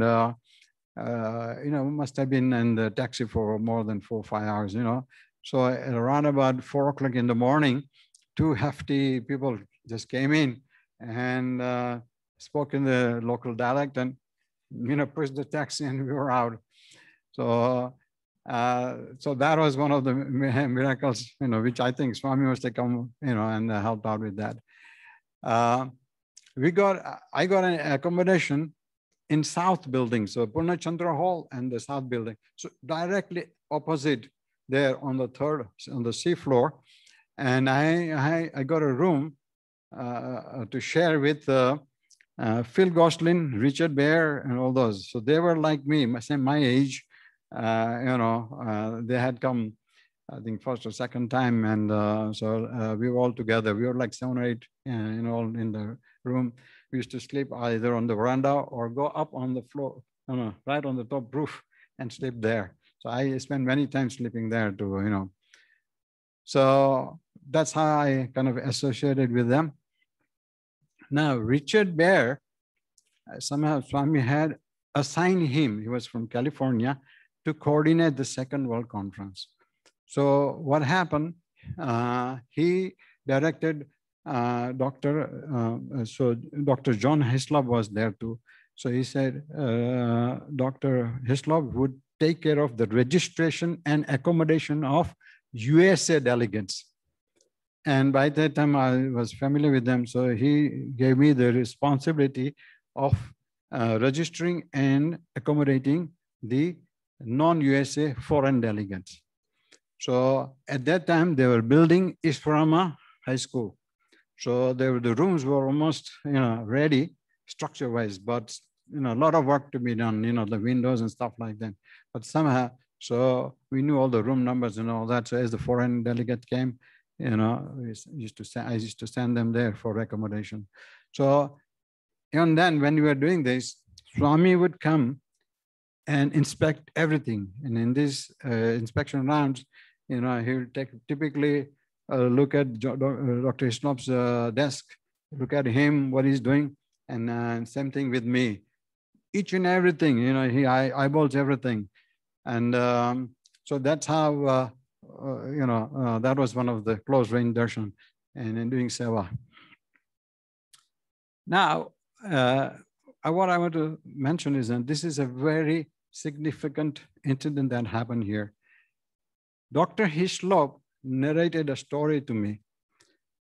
must have been in the taxi for more than 4 or 5 hours, So around about 4 o'clock in the morning, 2 hefty people just came in and spoke in the local dialect and, pushed the taxi and we were out. So that was one of the miracles, which I think Swami must have come, and helped out with that. I got an accommodation in South building, so Purna Chandra Hall and the South building. So directly opposite there on the sea floor. And I got a room to share with Phil Gosselin, Richard Bear, and all those. So they were like me, my age. They had come, I think, first or second time, and so we were all together. We were like 7 or 8, all in the room. We used to sleep either on the veranda or go up on the floor, right on the top roof and sleep there. So I spent many times sleeping there too, So that's how I kind of associated with them. Now, Richard Bear, somehow Swami had assigned him, he was from California, to coordinate the Second World Conference. So what happened, he directed Dr. John Hislop was there too. So he said, Dr. Hislop would take care of the registration and accommodation of USA delegates. And by that time I was familiar with them. So he gave me the responsibility of registering and accommodating the non-USA foreign delegates. So at that time they were building Isparama High School. So the rooms were almost, ready structure-wise, but, a lot of work to be done, the windows and stuff like that. But somehow, so we knew all the room numbers and all that. So as the foreign delegate came, I used to send them there for accommodation. So even then, when we were doing this, Swami would come and inspect everything. And in these inspection rounds, he would typically look at Dr. Hislop's desk, look at him, what he's doing, and same thing with me. Each and everything, he eyeballs everything. And so that's how, that was one of the close range darshan and in doing seva. Now, what I want to mention is that this is a very significant incident that happened here. Dr. Hislop narrated a story to me,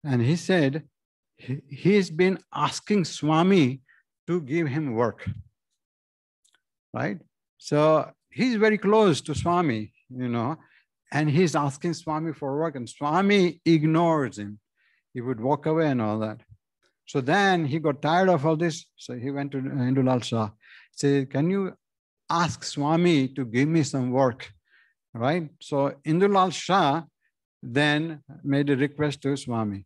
and he said he's been asking Swami to give him work, right? So he's very close to Swami, and he's asking Swami for work, and Swami ignores him. He would walk away and all that. So then he got tired of all this. So he went to Indulal Shah, said, can you ask Swami to give me some work, right? So Indulal Shah then made a request to Swami.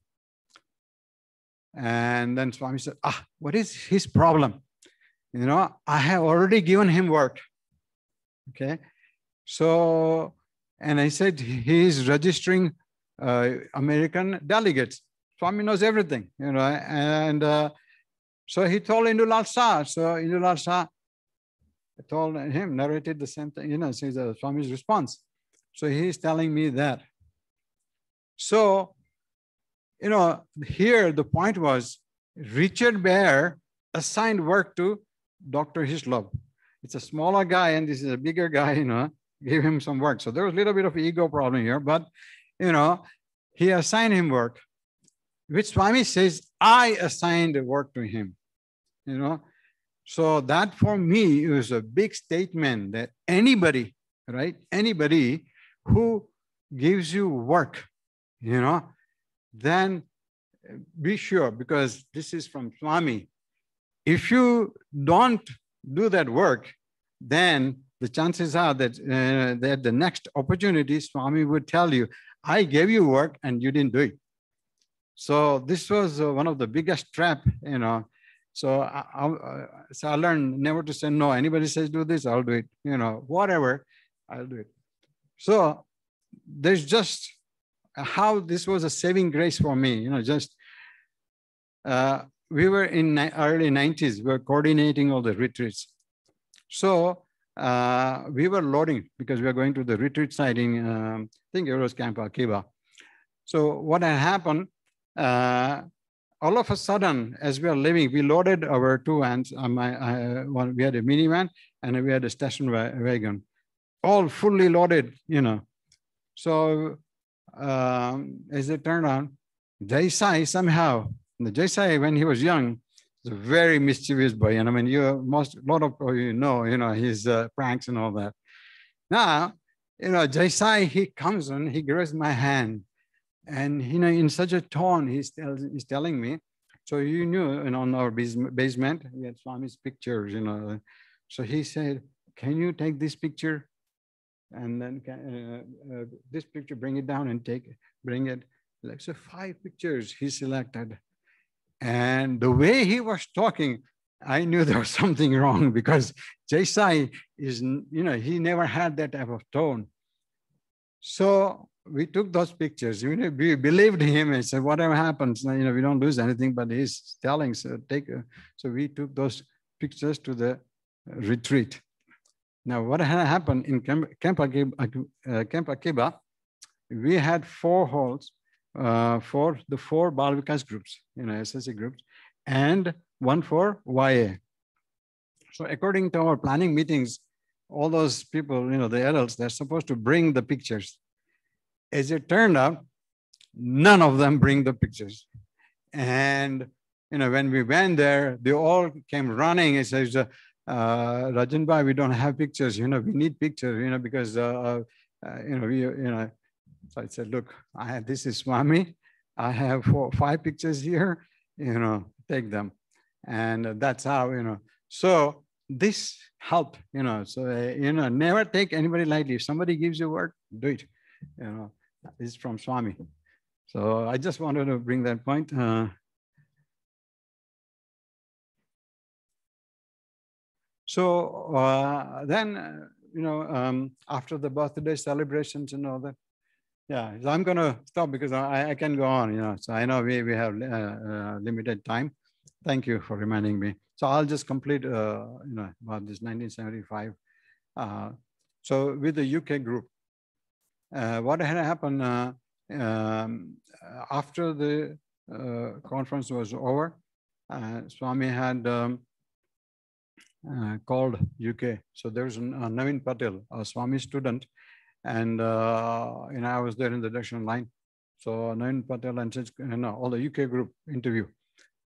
And then Swami said, what is his problem? I have already given him work. Okay. So, and I said, he is registering American delegates. Swami knows everything, and so he told Indulal Shah. So Indulal Shah told him, narrated the same thing, says Swami's response. So he's telling me that. So, here the point was Richard Baer assigned work to Dr. Hislop. It's a smaller guy and this is a bigger guy, gave him some work. So there was a little bit of ego problem here, but, he assigned him work, which Swami says, I assigned the work to him, So that for me is a big statement that anybody, right? Anybody who gives you work, then be sure, because this is from Swami. If you don't do that work, then the chances are that, that the next opportunity, Swami would tell you, I gave you work and you didn't do it. So this was one of the biggest trap, So I learned never to say no. Anybody says do this, I'll do it. Whatever, I'll do it. So there's just how this was a saving grace for me. We were in early 90s. We were coordinating all the retreats. So we were loading because we were going to the retreat site in, I think it was Camp Akiba. So what had happened, all of a sudden, as we are leaving, we loaded our two vans. We had a minivan and we had a station wagon, all fully loaded, So as it turned out, Jai Sai somehow, the Jai Sai, when he was young, was a very mischievous boy. And I mean, a lot of his pranks and all that. Now, Jai Sai, he comes and he grabs my hand. And, in such a tone, he's telling me, so on our basement, we had Swami's pictures, So he said, can you take this picture? And then this picture, bring it down and bring it. Like, so 5 pictures he selected. And the way he was talking, I knew there was something wrong because Jai Sai is, he never had that type of tone. So we took those pictures. We believed him and said, whatever happens, we don't lose anything, but he's telling, so so we took those pictures to the retreat. Now, what had happened in Camp Akiba, we had 4 halls for the 4 Bal Vikas groups, SSC groups, and 1 for YA. So according to our planning meetings, all those people, the adults, they're supposed to bring the pictures. As it turned out, none of them bring the pictures. And, when we went there, they all came running and says, Rajen bhai, we don't have pictures, we need pictures, because, so I said, look, this is Swami. I have 5 pictures here, take them. And that's how, so this helped, so, never take anybody lightly. If somebody gives you work, do it, This is from Swami. So I just wanted to bring that point. So then, after the birthday celebrations and all that, yeah, so I'm going to stop because I can go on, so I know we have limited time. Thank you for reminding me. So I'll just complete, about this 1975. So with the UK group, what had happened after the conference was over, Swami had called UK. So there's a Navin Patel, a Swami student, and I was there in the direction line. So Navin Patel and all the UK group interview.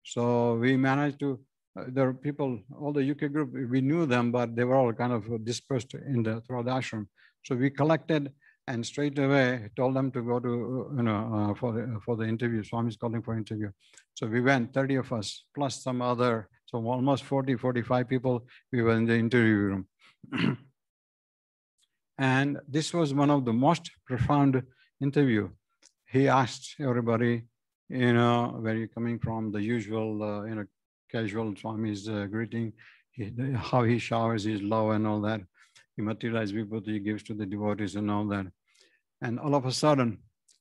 So we managed to. There are people, all the UK group, we knew them, but they were all kind of dispersed throughout the ashram. So we collected and straight away told them to go to, for the interview. Swami's calling for interview. So we went, 30 of us, plus some other, so almost 40, 45 people, we were in the interview room. And this was one of the most profound interview. He asked everybody, where are you coming from? The usual, casual Swami's greeting, how he showers his love and all that. He materialized vibhuti, he gives to the devotees and all that. And all of a sudden,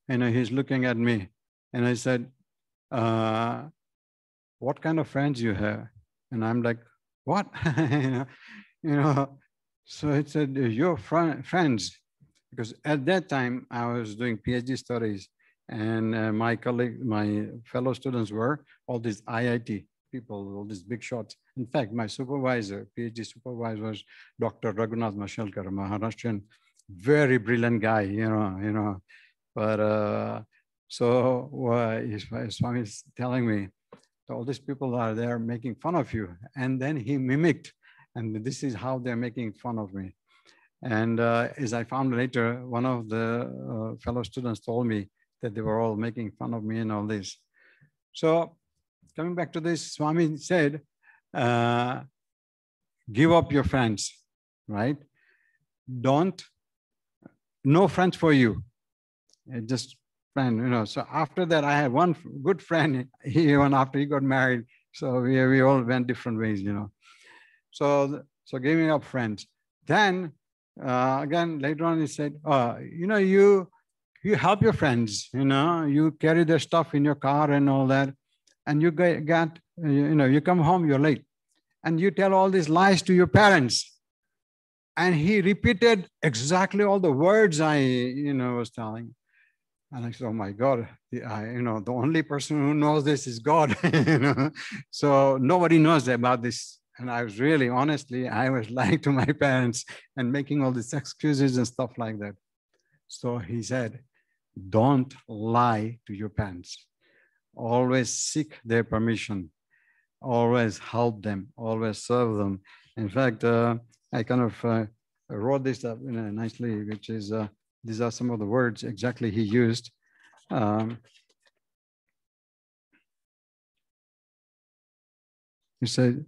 he's looking at me, and I said, what kind of friends you have? And I'm like, what? So it said, your friends, because at that time I was doing PhD studies, and my fellow students were all these IIT people, all these big shots. In fact, my supervisor, PhD supervisor, was Dr. Raghunath Mashelkar, a Maharashtrian, very brilliant guy, But Swami is telling me, all these people are there making fun of you. And then he mimicked, and this is how they're making fun of me. And as I found later, one of the fellow students told me that they were all making fun of me and all this. So coming back to this, Swami said, give up your friends, right? No friends for you. Just friend, So after that, I had one good friend, even after he got married. So we all went different ways, So giving up friends. Then again, later on, he said, you help your friends, you carry their stuff in your car and all that. And you you come home, you're late. And you tell all these lies to your parents. And he repeated exactly all the words I, was telling. And I said, oh my God, the only person who knows this is God. So nobody knows about this. And I was really, honestly, I was lying to my parents and making all these excuses and stuff like that. So he said, don't lie to your parents. Always seek their permission. Always help them. Always serve them. In fact, I kind of wrote this up nicely, which is, these are some of the words exactly he used. He said,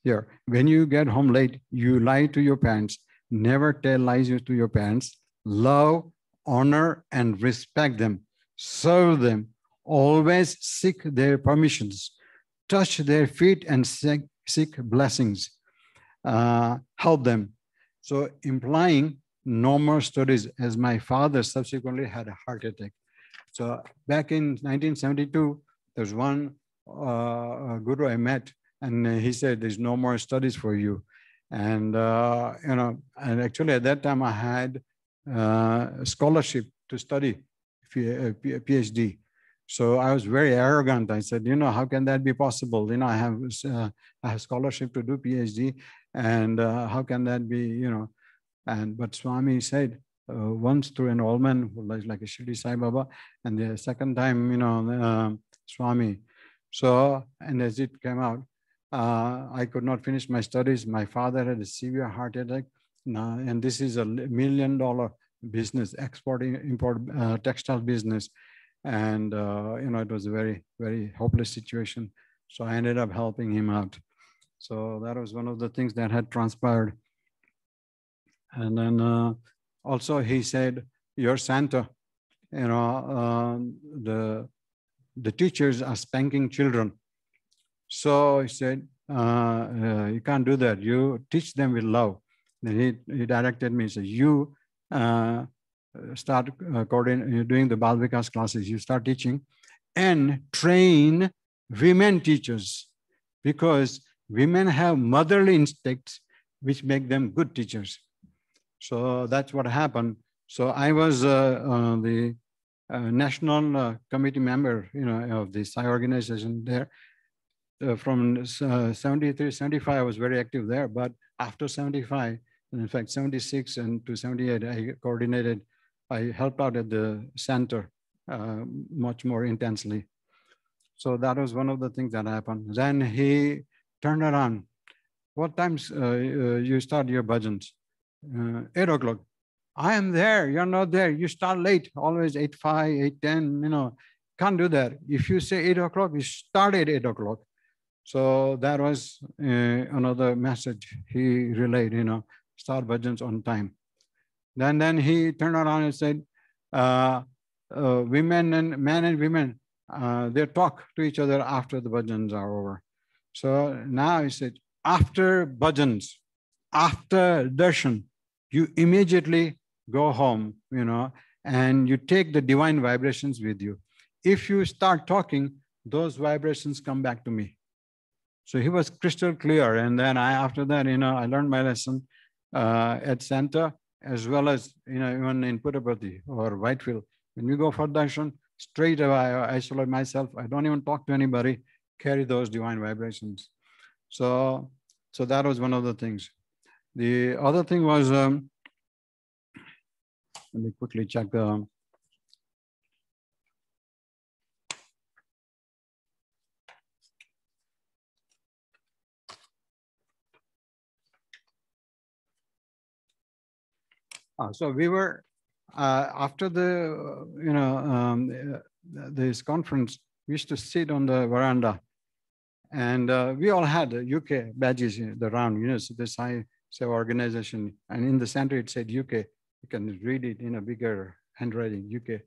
here, when you get home late, you lie to your parents. Never tell lies to your parents. Love, honor, and respect them. Serve them. Always seek their permissions. Touch their feet and seek blessings. Help them. So implying no more studies, as my father subsequently had a heart attack. So back in 1972, there's one guru I met, and he said, there's no more studies for you. And, and actually at that time I had a scholarship to study PhD. So I was very arrogant. I said, how can that be possible? I have scholarship to do PhD, and how can that be, but Swami said, once through an old man, like a Shirdi Sai Baba, and the second time, Swami. So, and as it came out, I could not finish my studies. My father had a severe heart attack, and this is $1 million business, import textile business. And, it was a very, very hopeless situation. So I ended up helping him out. So that was one of the things that had transpired. And then also he said, you're Santa, the teachers are spanking children. So he said, you can't do that. You teach them with love. Then he directed me, so you start doing the Bal Vikas classes. You start teaching and train women teachers, because women have motherly instincts which make them good teachers. So that's what happened. So I was the national committee member, of the SI organization there. From 73, 75, I was very active there. But after 75, in fact, 76 and to 78, I coordinated, I helped out at the center much more intensely. So that was one of the things that happened. Then he turned around. What times you start your bhajans? 8 o'clock. I am there. You're not there. You start late. Always 8:05, 8:10. Can't do that. If you say 8 o'clock, you start at 8 o'clock. So that was another message he relayed. Start bhajans on time. Then he turned around and said, women and men and women, they talk to each other after the bhajans are over. So now he said, after bhajans, after darshan, you immediately go home, and you take the divine vibrations with you. If you start talking, those vibrations come back to me. So he was crystal clear. And then after that, I learned my lesson at center, as well as, even in Puttaparthi or Whitefield. When we go for darshan, straight away I isolate myself. I don't even talk to anybody, carry those divine vibrations. So that was one of the things. The other thing was, let me quickly check the, so we were, after the, this conference, we used to sit on the veranda, and we all had UK badges around, so this high organization, and in the center it said UK. You can read it in a bigger handwriting, UK.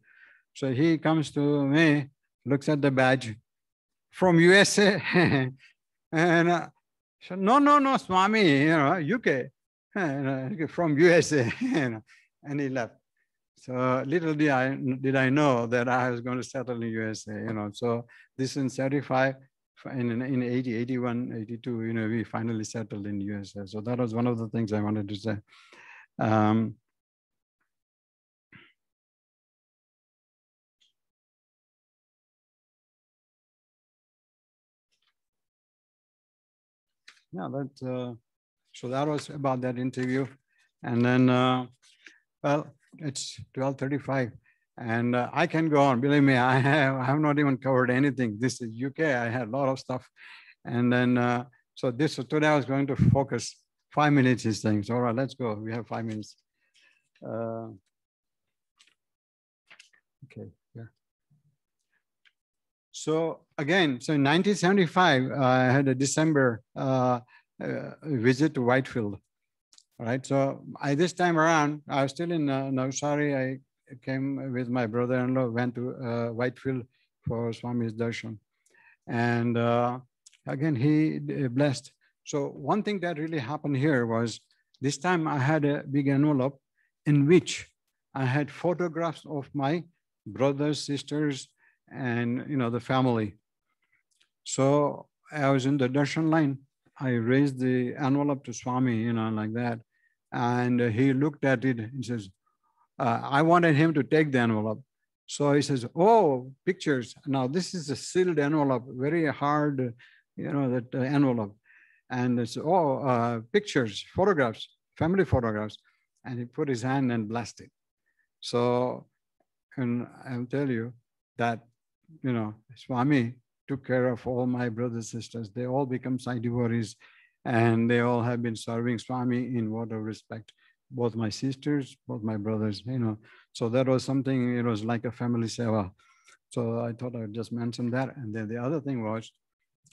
So he comes to me, looks at the badge from USA, and so, no, Swami, UK, from USA, and he left. So little did I know that I was going to settle in USA, So this in 75, in 80, 81, 82, we finally settled in USA. So that was one of the things I wanted to say. Yeah, so that was about that interview. And then, well, it's 12:35, and I can go on. Believe me, I have not even covered anything. This is UK. I had a lot of stuff. And then, so today I was going to focus 5 minutes, these things. All right, let's go. We have 5 minutes. Okay, yeah. So again, so in 1975, I had a December visit to Whitefield. All right, so this time around, I was still in Navsari. I came with my brother-in-law, went to Whitefield for Swami's darshan. And again, he blessed. So one thing that really happened here was, this time I had a big envelope in which I had photographs of my brothers, sisters, and the family. So I was in the darshan line. I raised the envelope to Swami, like that. And he looked at it and says, I wanted him to take the envelope. So he says, oh, pictures. Now this is a sealed envelope, very hard, that envelope. And it's, pictures, photographs, family photographs. And he put his hand and blessed it. So, and I'll tell you that, Swami took care of all my brothers and sisters. They all become Sai devotees, and they all have been serving Swami in whatever respect, both my sisters, both my brothers, So that was something, it was like a family seva. So I thought I'd just mention that. And then the other thing was,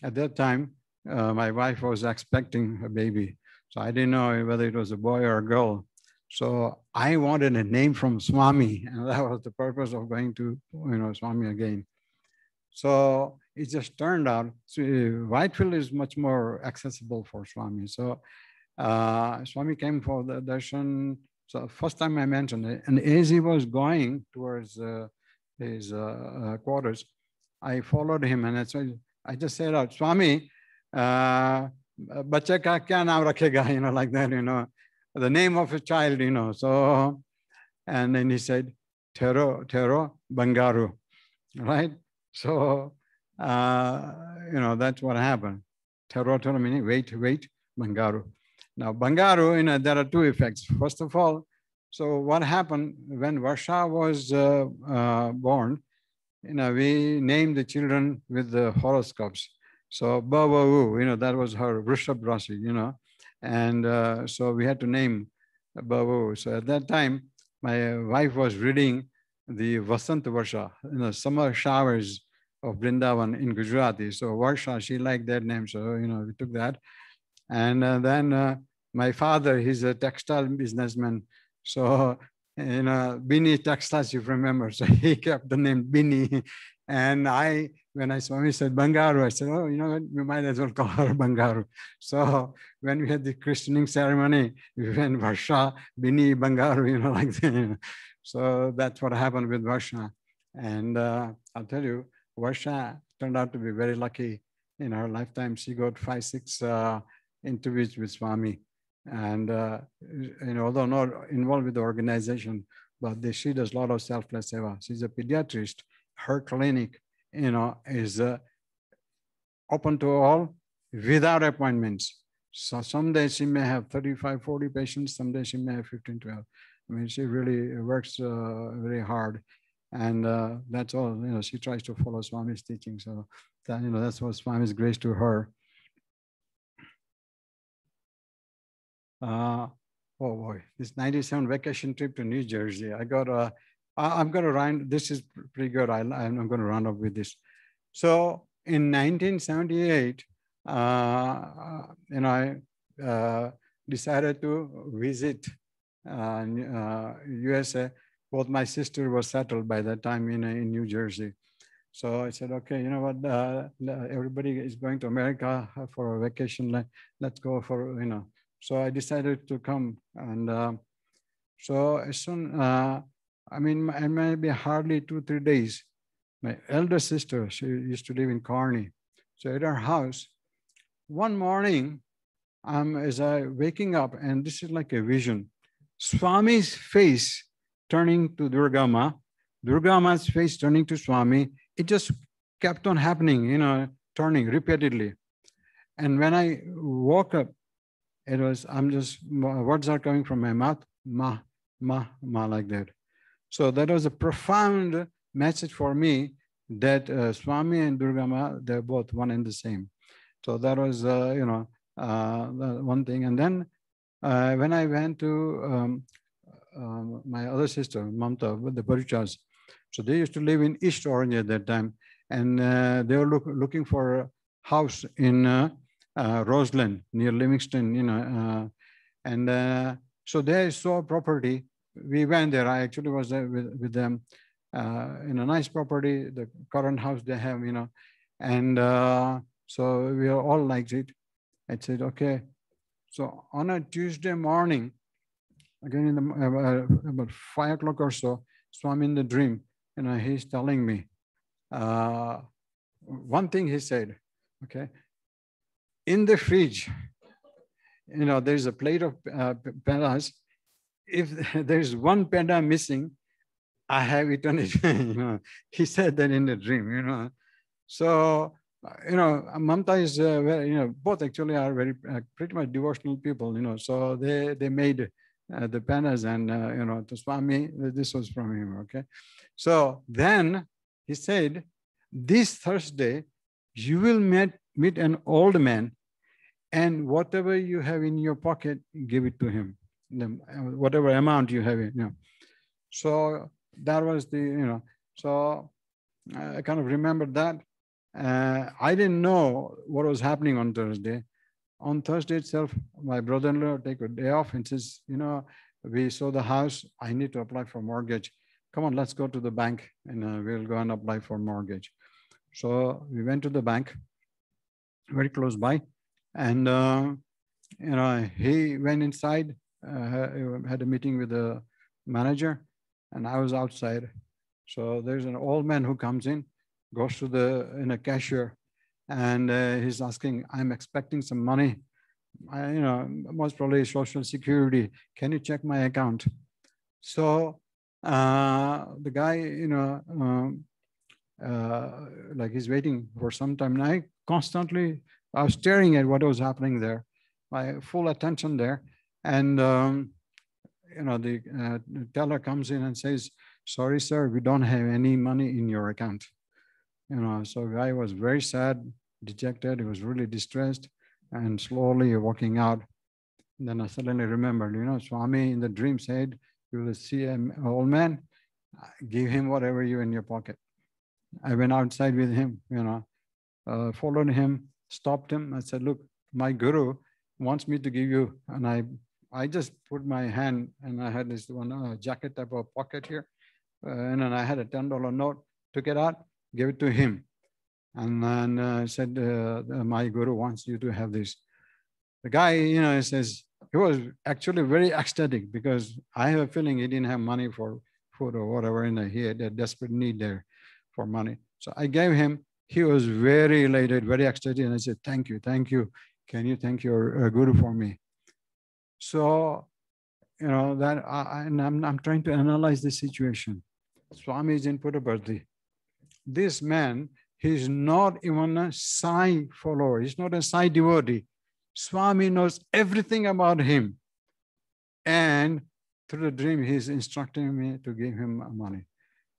at that time, my wife was expecting a baby. So I didn't know whether it was a boy or a girl. So I wanted a name from Swami, and that was the purpose of going to, Swami again. So it just turned out, so Whitefield is much more accessible for Swami. So Swami came for the darshan. So first time I mentioned it, and as he was going towards his quarters, I followed him, and that's why I just said out, Swami, bacha ka kya naam rakhega, like that, the name of a child, So, and then he said, Tero Bangaru, right? So, that's what happened. Tero meaning wait, Bangaru. Now, Bangaru, there are two effects. First of all, so what happened when Varsha was born, we named the children with the horoscopes. So, Babu, that was her Vrishabh Rasi, and so we had to name Babu. So at that time, my wife was reading the Vasant Varsha, summer showers of Vrindavan in Gujarati. So Varsha, she liked that name. So, we took that. And then my father, he's a textile businessman. So, Bini Textiles, you remember. So he kept the name Bini. And when I Swami said Bangaru, I said, oh, you know what, we might as well call her Bangaru. So when we had the christening ceremony, we went Varsha, Bini, Bangaru, like that. So that's what happened with Varsha. And I'll tell you, Varsha turned out to be very lucky in her lifetime. She got 5, 6 interviews with Swami. And, although not involved with the organization, but she does a lot of selfless seva. She's a pediatrist. Her clinic, is open to all without appointments. So some days she may have 35, 40 patients. Some days she may have 15, 12. I mean, she really works very hard. And that's all, she tries to follow Swami's teaching. So, that's what Swami's grace to her. Oh boy, this 97 vacation trip to New Jersey. I'm going to round, this is pretty good. I'm going to round up with this. So in 1978, I decided to visit USA. Both my sister was settled by that time in New Jersey. So I said, okay, you know what, everybody is going to America for a vacation. Let's go for, So I decided to come. And so as soon, I maybe hardly 2, 3 days, my elder sister, she used to live in Kearney. So at her house, one morning, as I waking up, and this is like a vision, Swami's face turning to Durga Ma, Durga Ma's face turning to Swami, it just kept on happening, turning repeatedly. And when I woke up, it was, words are coming from my mouth, ma, like that. So that was a profound message for me that Swami and Durga Ma, they're both one and the same. So that was, one thing. And then when I went to my other sister, Mamta, with the Parichas, so they used to live in East Orange at that time. And they were looking for a house in Roseland near Livingston, so they saw property. We went there. I actually was there with them in a nice property, the current house they have, and so we all liked it. I said, okay. So on a Tuesday morning, again in the about 5 o'clock or so, Swami in the dream, he's telling me one thing he said, okay, in the fridge, there's a plate of pedas. If there's one peda missing, I have eaten it. He said that in the dream, So, Mamta is very, both actually are very pretty much devotional people, So they made the pedas and, to Swami, this was from him, okay? So then he said, this Thursday, you will meet an old man, and whatever you have in your pocket, give it to him. Whatever amount you have, So that was the, so I kind of remembered that. I didn't know what was happening on Thursday. On Thursday itself, my brother-in-law take a day off and says, we saw the house. I need to apply for mortgage. Come on, let's go to the bank and we'll go and apply for mortgage. So we went to the bank, very close by, and he went inside, had a meeting with the manager, and I was outside. So there's an old man who comes in, goes to the cashier, and he's asking, "I'm expecting some money. Most probably Social Security. Can you check my account?" So the guy, like he's waiting for some time. And I was staring at what was happening there, my full attention there. And, the teller comes in and says, "Sorry, sir, we don't have any money in your account." So the guy was very sad, dejected. He was really distressed and slowly walking out. And then I suddenly remembered, Swami in the dream said, "You will see an old man, give him whatever you in your pocket." I went outside with him, followed him, stopped him. I said, "Look, my guru wants me to give you," and I just put my hand, and I had this one jacket type of pocket here, and then I had a $10 note, took it out, gave it to him, and then said, "My guru wants you to have this." The guy, he says, he was actually very ecstatic because I have a feeling he didn't have money for food or whatever, he had a desperate need there for money. So I gave him. He was very elated, very ecstatic, and I said, "Thank you, thank you. Can you thank your guru for me?" So, that I'm trying to analyze the situation. Swami is in Puttaparthi. This man, he's not even a Sai follower. He's not a Sai devotee. Swami knows everything about him. And through the dream, he's instructing me to give him money.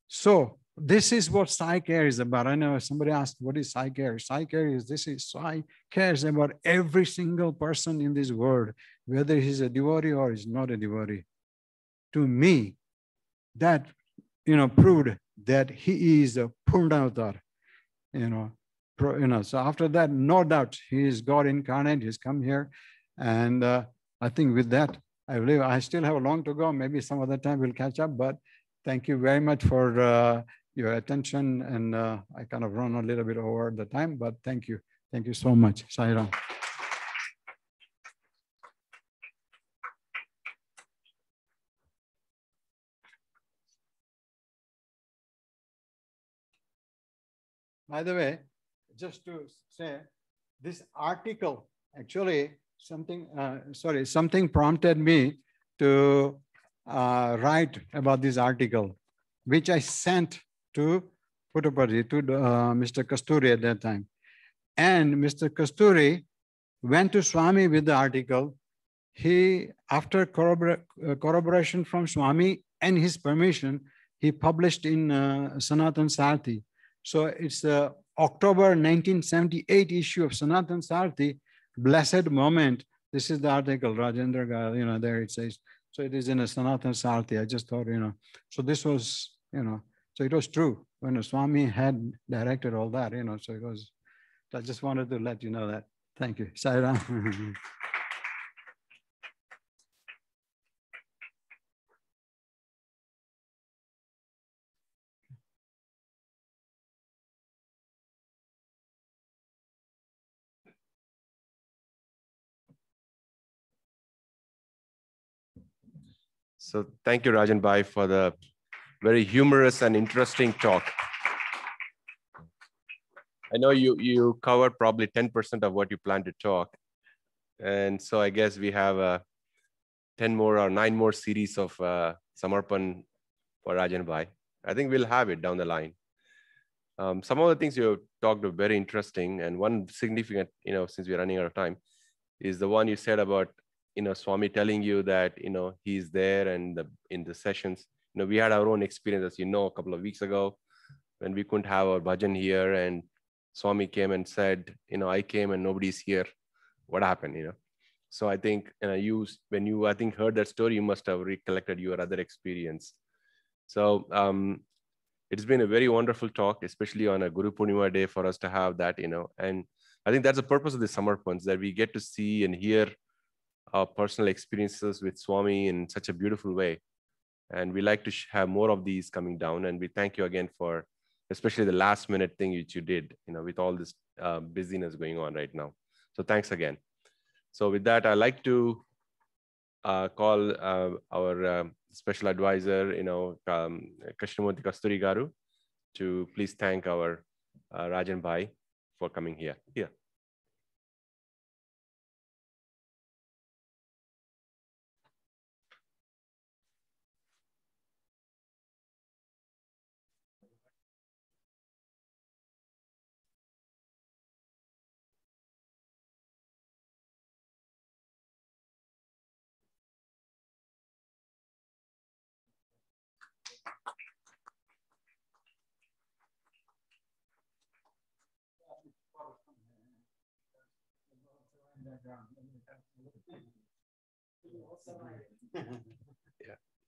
So this is what Sai care is about. I know somebody asked, what is Sai care? Sai care is Sai cares about every single person in this world, whether he's a devotee or he's not a devotee. To me, that proved that he is a Purna Avatar. So after that, no doubt, he is God incarnate. He's come here, and I think with that, I believe I still have a long to go. Maybe some other time we'll catch up. But thank you very much for your attention, and I kind of run a little bit over the time, but thank you so much. Sai Ram. By the way, just to say, this article actually something prompted me to write about this article, which I sent to Puttaparthi, to Mr. Kasturi at that time. And Mr. Kasturi went to Swami with the article. He, after corroboration from Swami and his permission, he published in Sanatan Sarthi. So it's the October 1978 issue of Sanatan Sarthi, Blessed Moment. This is the article, Rajendra Ghayal, there it says. So it is in a Sanatan Sarthi. I just thought, so this was, so it was true when Swami had directed all that, so it was, I just wanted to let you know that. Thank you. Sai Ram. So thank you, Rajan Bhai, for the very humorous and interesting talk. I know you covered probably 10% of what you plan to talk. And so I guess we have 10 more or 9 more series of Samarpan for Rajan Bhai. I think we'll have it down the line. Some of the things you talked are very interesting. And one significant, since we're running out of time, is the one you said about, Swami telling you that, he's there and in the sessions. We had our own experience, as a couple of weeks ago when we couldn't have our bhajan here, and Swami came and said, I came and nobody's here. What happened, So I think, when you, I think, heard that story, you must have recollected your other experience. So it's been a very wonderful talk, especially on a Guru Purnima day for us to have that, and I think that's the purpose of the Samarpans, that we get to see and hear our personal experiences with Swami in such a beautiful way. And we like to have more of these coming down. And we thank you again for especially the last minute thing which you did, with all this busyness going on right now. So thanks again. So with that, I'd like to call our special advisor, Krishnamurti Kasturi Garu, to please thank our Rajen Bhai for coming here. Yeah.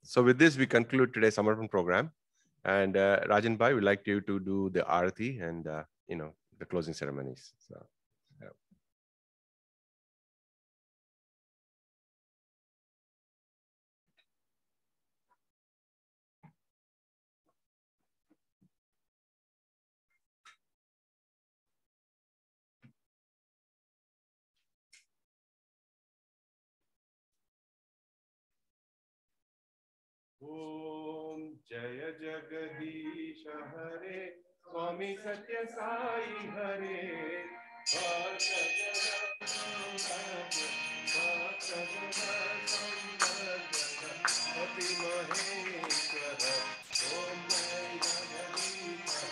So with this, we conclude today's Samarpan program. And Rajan Bhai, we'd like you to do the Arati and, the closing ceremonies. So, yeah. Om Jaya Jagadish Hare Swami Satya Sai Hare Ati Maheshwara Om Jaya Jagadish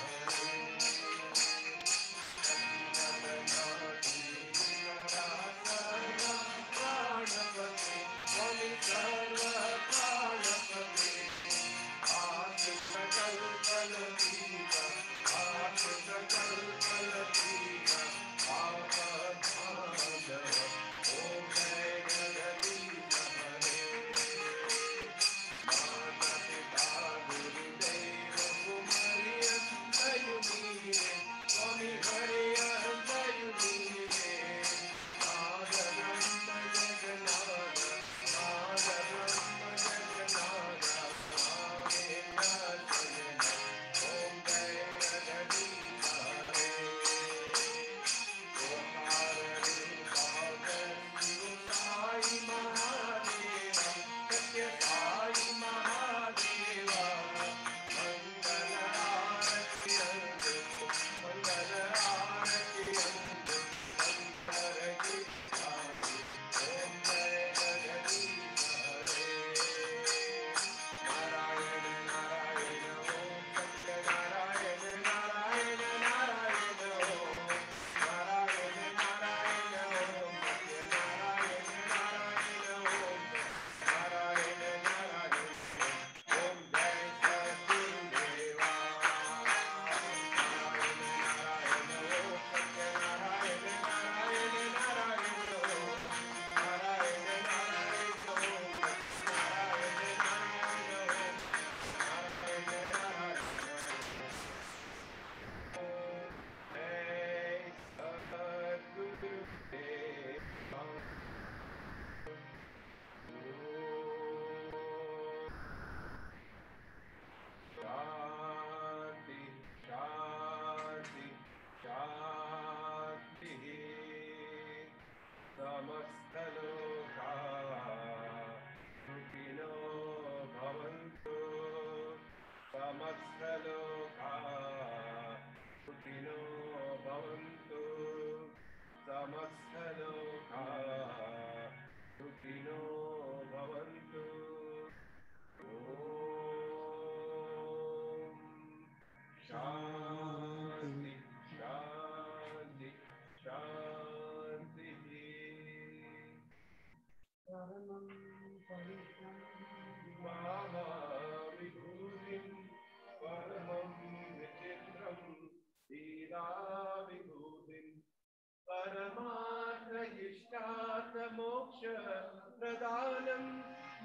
Pradhanam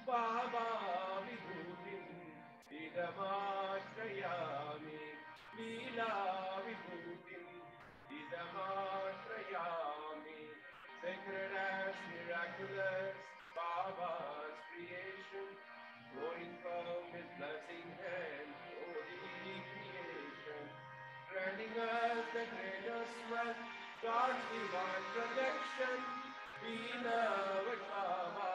Baba Vibhutim Idamashrayami Leela Vibhutim Idamashrayami. Sacred as miraculous Baba's creation, flowing from his blessing and holy creation. granting us the greatest wealth, God's divine protection. Beloved Baba,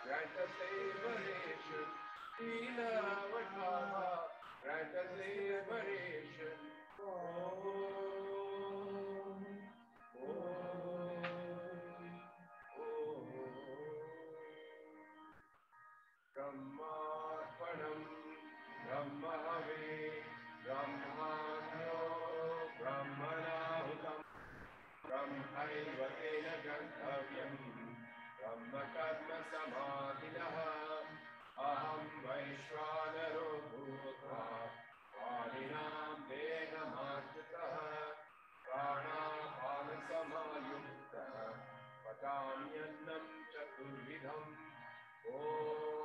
grant us liberation. Beloved Baba, grant us liberation. Om, Om, Brahmarpanam, Brahmave, Brahmano, Brahmanahutam, Brahmaivakena Gantavyam, Brahma Karma Samadhinah, Aham Vaishwanaro Bhutva, Valinam Dehamarjitah, Pranapana Samayuktah, Patamyannam Chaturvidham, Om